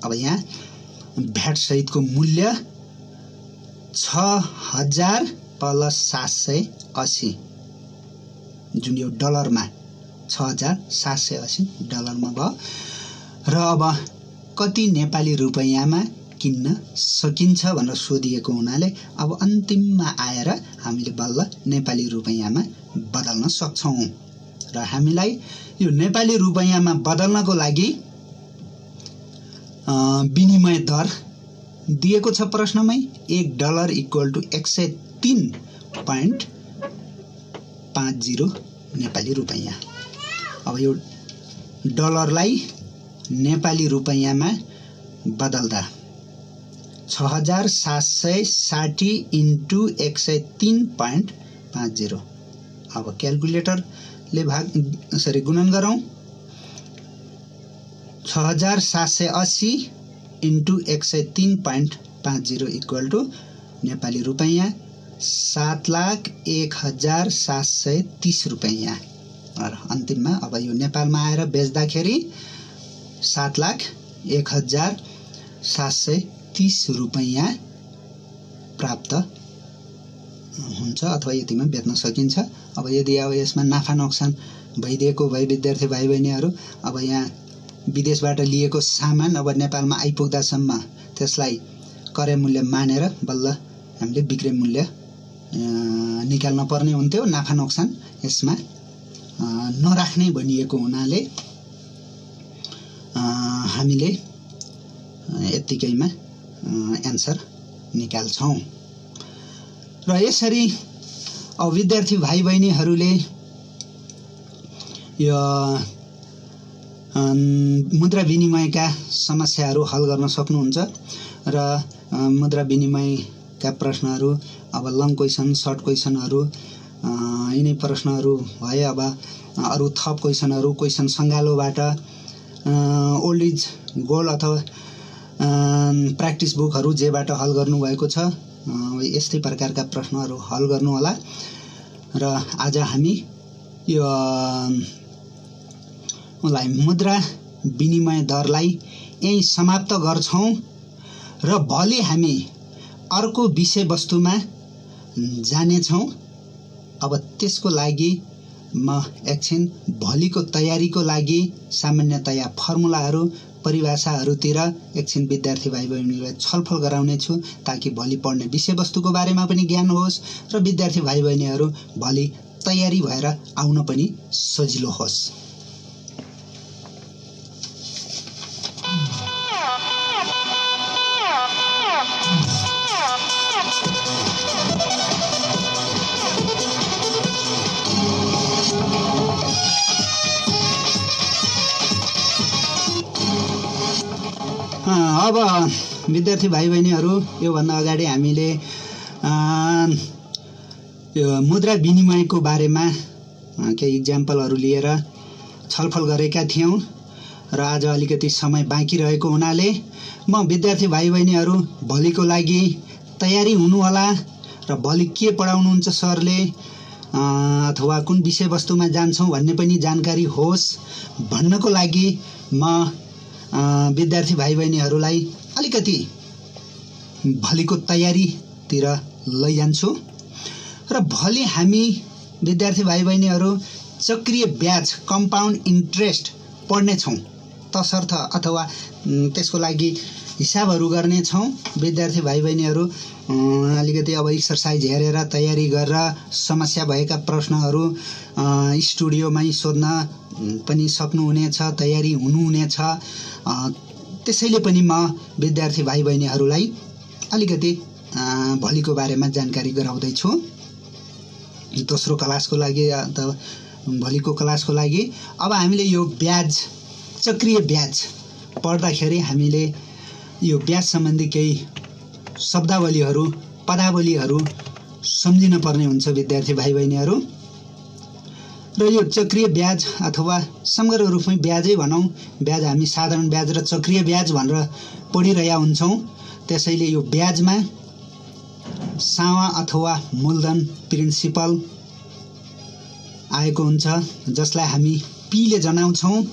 अब यहाँ भ्याट सहितको मूल्य 6000 प्लस 780 जुन यो डलरमा $6780 भयो र अब कति नेपाली रुपैयाँमा किन्न सकिन्छ भनेर सोधिएको हुनाले अब अन्तिममा आएर हामीले बल्ल नेपाली रुपैयाँमा बदल्न सक्छौं र हामीलाई यो नेपाली रुपैयाँमा बदल्नको लागि विनिमय दर दिएको छ प्रश्नमै। $1 = 103.50 नेपाली रुपैयाँ। अब यो डलरलाई नेपाली रुपैयाँमा बदल्दा 6760 × 103.50। अब क्याल्कुलेटरले गुणन गरौँ। 6780 × 103.50 नेपाली रुपैयाँ 7,01,730 रुपैयाँ। र अन्तिममा अब यो नेपालमा आएर बेच्दाखेरि 7,01,730 रुपैयाँ प्राप्त हुन्छ अथवा यतिमा बेच्न सकिन्छ। अब यदि अब यसमा नाफा नोक्सान भइदिएको भए विद्यार्थी भाइ बहिनीहरू अब यहाँ विदेशबाट लिएको सामान अब नेपालमा आइपुग्दासम्म त्यसलाई क्रय मूल्य मानेर बल्ल हामीले बिक्री मूल्य निकाल्न पर्ने हुन्थ्यो। नाफा नोक्सान यसमा नराख्ने भनिएको हुनाले हामीले यतिकैमा एन्सर निकाल्छौं र यसरी अब विद्यार्थी भाइ बहिनीहरूले यो मुद्रा विनिमयका समस्याहरू हल गर्न सक्नुहुन्छ र मुद्रा विनिमयका प्रश्नहरू अब लङ क्वेसन, सर्ट क्वेसनहरू यिनै प्रश्नहरू भए अब अरु थप क्वेसनहरू क्वेसन संगालोबाट ओल्ड इज गोल्ड अथवा प्र्याक्टिस बुकहरू जेबाट हल गर्नु भएको छ यस्तै प्रकारका प्रश्नहरू हल गर्नु होला। र आज हामी यो मुद्रा विनिमय दरलाई यही समाप्त गर्छौं र भोलि हामी अर्को विषयवस्तुमा जानेछौं। अब त्यसको लागि म एकछिन भोलिको तयारीको लागि सामान्यतया फर्मुलाहरू परिभाषाहरूतिर एकछिन विद्यार्थी भाइ बहिनीलाई छलफल गराउने छु ताकि भोलि पढ्ने विषयवस्तुको बारेमा पनि ज्ञान होस् र विद्यार्थी भाइ बहिनीहरू भोलि तयारी भएर आउन पनि सजिलो होस्। अब विद्यार्थी भाइ बहिनीहरू योभन्दा अगाडि हामीले यो मुद्रा विनिमयको बारेमा केही इक्जाम्पलहरू लिएर छलफल गरेका थियौं र आज अलिकति समय बाँकी रहेको हुनाले म विद्यार्थी भाइ बहिनीहरू भोलिको लागि तयारी हुनुहोला र भोलि के पढाउनुहुन्छ सरले अथवा कुन विषयवस्तुमा जान्छौं भन्ने पनि जानकारी होस् भन्नको लागि म विद्यार्थी भाइ बहिनीहरूलाई अलिकति भोलिको तयारीतिर लैजान्छु र भोलि हामी विद्यार्थी भाइ बहिनीहरू चक्रीय ब्याज कम्पाउन्ड इन्ट्रेस्ट पढ्नेछौँ तसर्थ अथवा त्यसको लागि हिसाबहरू गर्नेछौँ। विद्यार्थी भाइ बहिनीहरू अलिकति अब एक्सरसाइज हेरेर तयारी गरेर समस्या भएका प्रश्नहरू स्टुडियोमै सोध्न पनि सक्नुहुनेछ, तयारी हुनुहुनेछ। त्यसैले पनि म विद्यार्थी भाइ बहिनीहरूलाई अलिकति भोलिको बारेमा जानकारी गराउँदैछु। दोस्रो क्लासको लागि अथवा भोलिको क्लासको लागि अब हामीले यो ब्याज चक्रीय ब्याज पढ्दाखेरि हामीले यो ब्याज सम्बन्धी केही शब्दावलीहरू पदावलीहरू सम्झिन पर्ने हुन्छ विद्यार्थी भाइ बहिनीहरू। र यो चक्रीय ब्याज अथवा समग्र रूपमै ब्याजै भनौँ, ब्याज हामी साधारण ब्याज र चक्रीय ब्याज भनेर पढिरहेका हुन्छौँ। त्यसैले यो ब्याजमा सावा अथवा मूलधन प्रिन्सिपल आएको हुन्छ जसलाई हामी पी ले जनाउँछौँ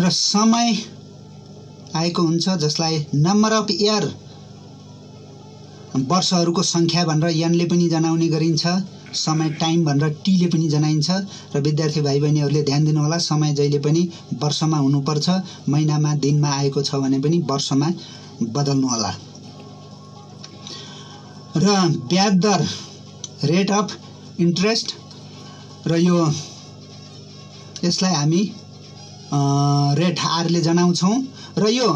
र समय आएको हुन्छ जसलाई नम्बर अफ इयर वर्षहरूको सङ्ख्या भनेर एनले पनि जनाउने गरिन्छ। समय टाइम भनेर टीले पनि जनाइन्छ र विद्यार्थी भाइ बहिनीहरूले ध्यान दिनुहोला, समय जहिले पनि वर्षमा हुनुपर्छ, महिनामा दिनमा आएको छ भने पनि वर्षमा बदल्नु होला। र ब्याज दर रेट अफ इन्ट्रेस्ट र यो यसलाई हामी रेट आर ले जनाउँछौँ र यो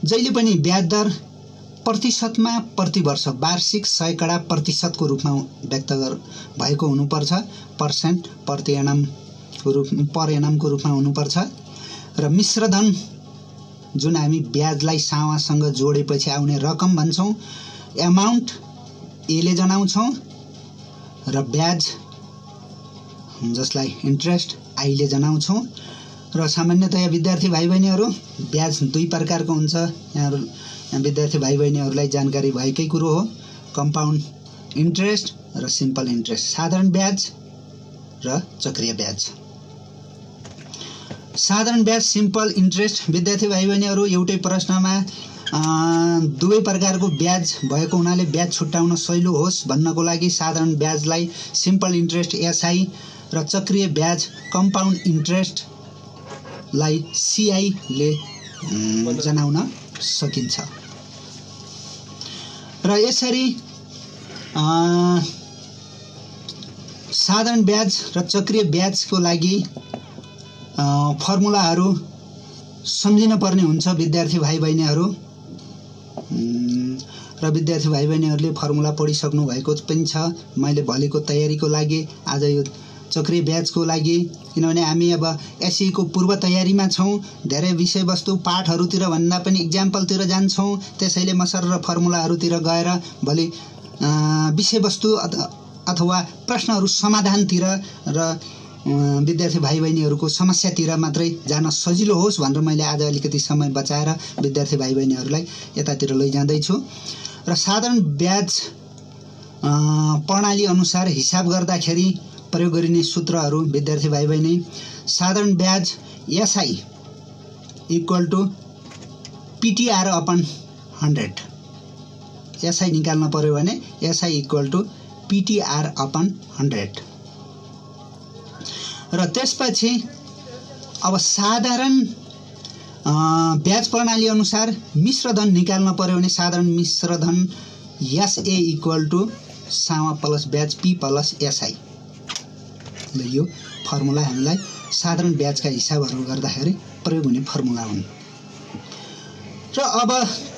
जहिले पनि ब्याज दर प्रतिशतमा प्रति वर्ष वार्षिक सयकडा प्रतिशतको रूपमा व्यक्त भएको हुनुपर्छ, पर्सेन्ट प्रति एनमको रूप पर एनमको रूपमा हुनुपर्छ। र मिश्रधन जुन हामी ब्याजलाई सावासँग जोडेपछि आउने रकम भन्छौँ, एमाउन्ट ए ले जनाउँछौँ र ब्याज जसलाई इन्ट्रेस्ट आई ले जनाउँछौँ। र सामान्यतया विद्यार्थी भाइ बहिनीहरू ब्याज दुई प्रकारको हुन्छ। यहाँ विद्यार्थी भाइ बहिनीहरूलाई जानकारी भएकै कुरो हो, कम्पाउन्ड इन्ट्रेस्ट र सिम्पल इन्ट्रेस्ट, साधारण ब्याज र चक्रीय ब्याज। साधारण ब्याज सिम्पल इन्ट्रेस्ट विद्यार्थी भाइ बहिनीहरू एउटै प्रश्नमा दुवै प्रकारको ब्याज भएको हुनाले ब्याज छुट्याउन सजिलो होस् भन्नको लागि साधारण ब्याजलाई सिम्पल इन्ट्रेस्ट एसआई र चक्रीय ब्याज कम्पाउन्ड इन्ट्रेस्टलाई सीआई ले जनाउन सकिन्छ। र यसरी साधारण ब्याज र चक्रीय ब्याजको लागि फर्मुलाहरू सम्झिन पर्ने हुन्छ विद्यार्थी भाइ बहिनीहरू। र विद्यार्थी भाइ बहिनीहरूले फर्मुला पढिसक्नु भएको पनि छ। मैले भोलिको तयारीको लागि आज यो चक्रीय ब्याजको लागि, किनभने हामी अब एसई को पूर्व तयारीमा छौँ, धेरै विषयवस्तु पाठहरूतिर भन्दा पनि इक्जाम्पलतिर जान्छौँ। त्यसैले म सर र फर्मुलाहरूतिर गएर भोलि विषयवस्तु अथवा प्रश्नहरू समाधानतिर र विद्यार्थी भाइ बहिनीहरूको समस्यातिर मात्रै जान सजिलो होस् भनेर मैले आज अलिकति समय बचाएर विद्यार्थी भाइ बहिनीहरूलाई यतातिर लैजाँदैछु। र साधारण ब्याज प्रणाली अनुसार हिसाब गर्दाखेरि प्रयोग गरिने सूत्रहरू विद्यार्थी भाइ बहिनी, साधारण ब्याज SI equal to PTR upon 100। SI निकाल्न पर्यो भने SI equal to PTR upon 100। र त्यसपछि अब साधारण ब्याज प्रणाली अनुसार मिश्रधन निकाल्न पर्यो भने साधारण मिश्रधन SA equal to Sama plus ब्याज P प्लस SI। ल यो फर्मुला हामीलाई साधारण ब्याजका हिसाबहरू गर्दाखेरि प्रयोग हुने फर्मुला हुन्। र अब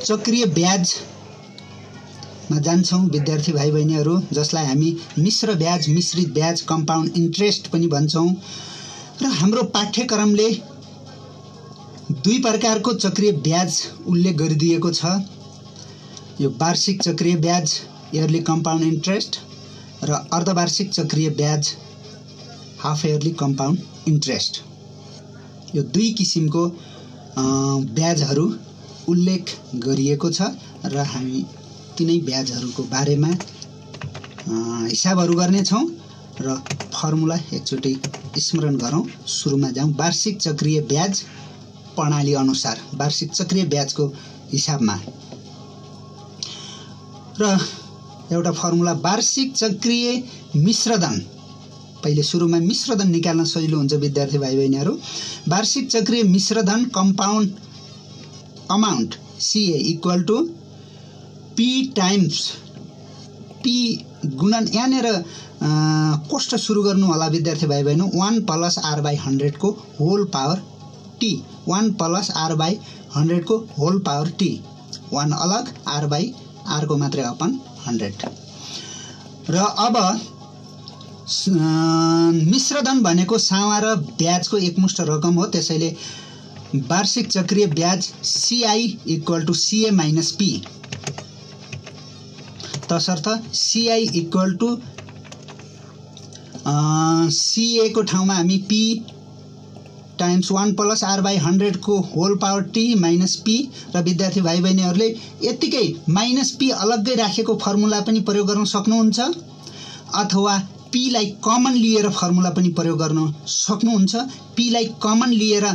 चक्रीय ब्याजमा जान्छौँ विद्यार्थी भाइ बहिनीहरू, जसलाई हामी मिश्र ब्याज, मिश्रित ब्याज, कम्पाउन्ड इन्ट्रेस्ट पनि भन्छौँ। र हाम्रो पाठ्यक्रमले दुई प्रकारको चक्रीय ब्याज उल्लेख गरिदिएको छ। यो वार्षिक चक्रीय ब्याज इयरली कम्पाउन्ड इन्ट्रेस्ट र अर्धवार्षिक चक्रीय ब्याज हाफ इयरली कम्पाउन्ड इन्ट्रेस्ट। यो दुई किसिमको ब्याजहरू उल्लेख गरिएको छ र हामी तिनै ब्याजहरूको बारेमा हिसाबहरू गर्नेछौँ र फर्मुला एकचोटि स्मरण गरौँ। सुरुमा जाउँ वार्षिक चक्रीय ब्याज प्रणाली अनुसार वार्षिक चक्रीय ब्याजको हिसाबमा। र एउटा फर्मुला वार्षिक चक्रीय मिश्रधन, पहिले सुरुमा मिश्रधन निकाल्न सजिलो हुन्छ विद्यार्थी भाइ बहिनीहरू। वार्षिक चक्रीय मिश्रधन compound amount CA equal to P times P गुणन, यहाँनिर कोष्ट सुरु गर्नु होला विद्यार्थी भाइ बहिनी, 1 प्लस R/100 को whole power T, 1 plus R/100 को होल पावर T, 1 अलग R/R को मात्रै अपन 100। र अब मिश्रधन भनेको सामा र ब्याजको एकमुष्ट रकम हो, त्यसैले वार्षिक चक्रीय ब्याज CI equal to CA minus P, तसर्थ CI इक्वल टु CA को ठाउँमा हामी P टाइम्स 1 प्लस R/100 को whole power T minus P, र विद्यार्थी भाइ बहिनीहरूले यत्तिकै माइनस P अलग्गै राखेको फर्मुला पनि प्रयोग गर्न सक्नुहुन्छ, अथवा P लाई कमन लिएर फर्मुला पनि प्रयोग गर्न सक्नुहुन्छ। P लाई कमन लिएर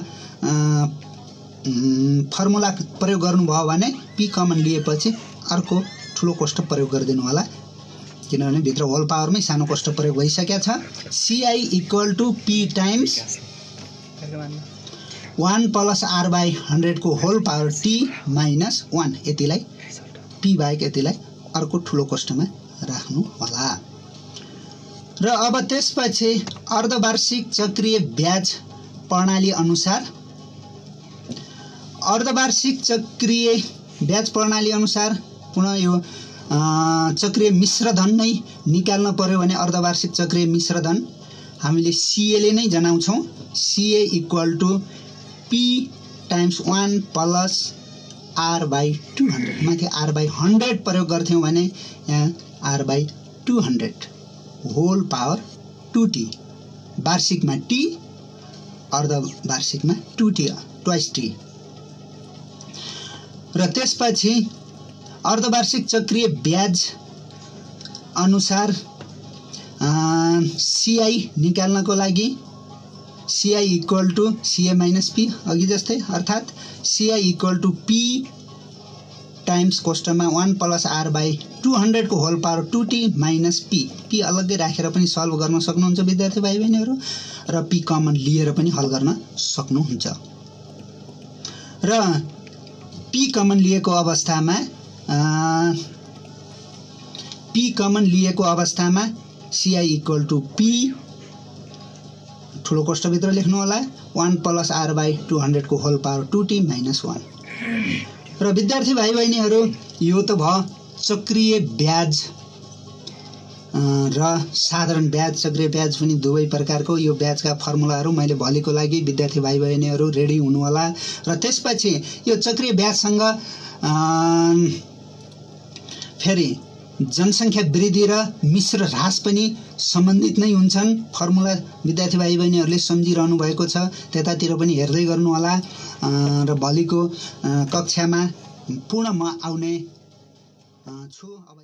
फर्मुला प्रयोग गर्नुभयो भने P कमन लिएपछि अर्को ठुलो कोष्ट प्रयोग गरिदिनु होला, किनभने भित्र होल पावरमै सानो कोष्ट प्रयोग भइसकेको छ। CI equal to P times 1 plus R/100 को होल पावर T माइनस 1, यतिलाई P बाहेक यतिलाई अर्को ठुलो कोष्टमा राख्नु होला। र अब त्यसपछि अर्धवार्षिक चक्रीय ब्याज प्रणाली अनुसार अर्धवार्षिक चक्रीय ब्याज प्रणाली अनुसार पुनः यो चक्रीय मिश्रधन नै निकाल्न पर्यो भने अर्धवार्षिक चक्रीय मिश्रधन हामीले CA ले नै जनाउँछौँ। CA equal to P times 1 plus R/200, माथि R/100 प्रयोग गर्थ्यौँ भने यहाँ R/200 होल पावर 2T, वार्षिकमा T, अर्धवार्षिकमा 2T, ट्वाइस T। र त्यसपछि अर्धवार्षिक चक्रीय ब्याज अनुसार CI निकाल्नको लागि CI equal to CA minus P, अघि जस्तै, अर्थात् CI equal to P times कोष्टमा 1 प्लस R/200 को whole power 2T minus P। P अलग्गै राखेर पनि सल्भ गर्न सक्नुहुन्छ विद्यार्थी भाइ बहिनीहरू, र P कमन लिएर पनि हल गर्न सक्नुहुन्छ। र P कमन लिएको अवस्थामा CI इक्वल टु P, ठुलो कोष्टभित्र लेख्नु होला, 1 प्लस R/200 को होल पावर 2T माइनस 1। र विद्यार्थी भाइ बहिनीहरू यो त भयो चक्रीय ब्याज र साधारण ब्याज। चक्रीय ब्याज पनि दुवै प्रकारको, यो ब्याजका फर्मुलाहरू मैले भोलिको लागि विद्यार्थी भाइ बहिनीहरू रेडी हुनु होला। र त्यसपछि यो चक्रीय ब्याजसँग फेरि जनसङ्ख्या वृद्धि र मिश्र ह्रास पनि सम्बन्धित नै हुन्छन्। फर्मुला विद्यार्थी भाइ बहिनीहरूले सम्झिरहनु भएको छ, त्यतातिर पनि हेर्दै गर्नु होला। र भोलिको कक्षामा पुनः म आउने छु। अब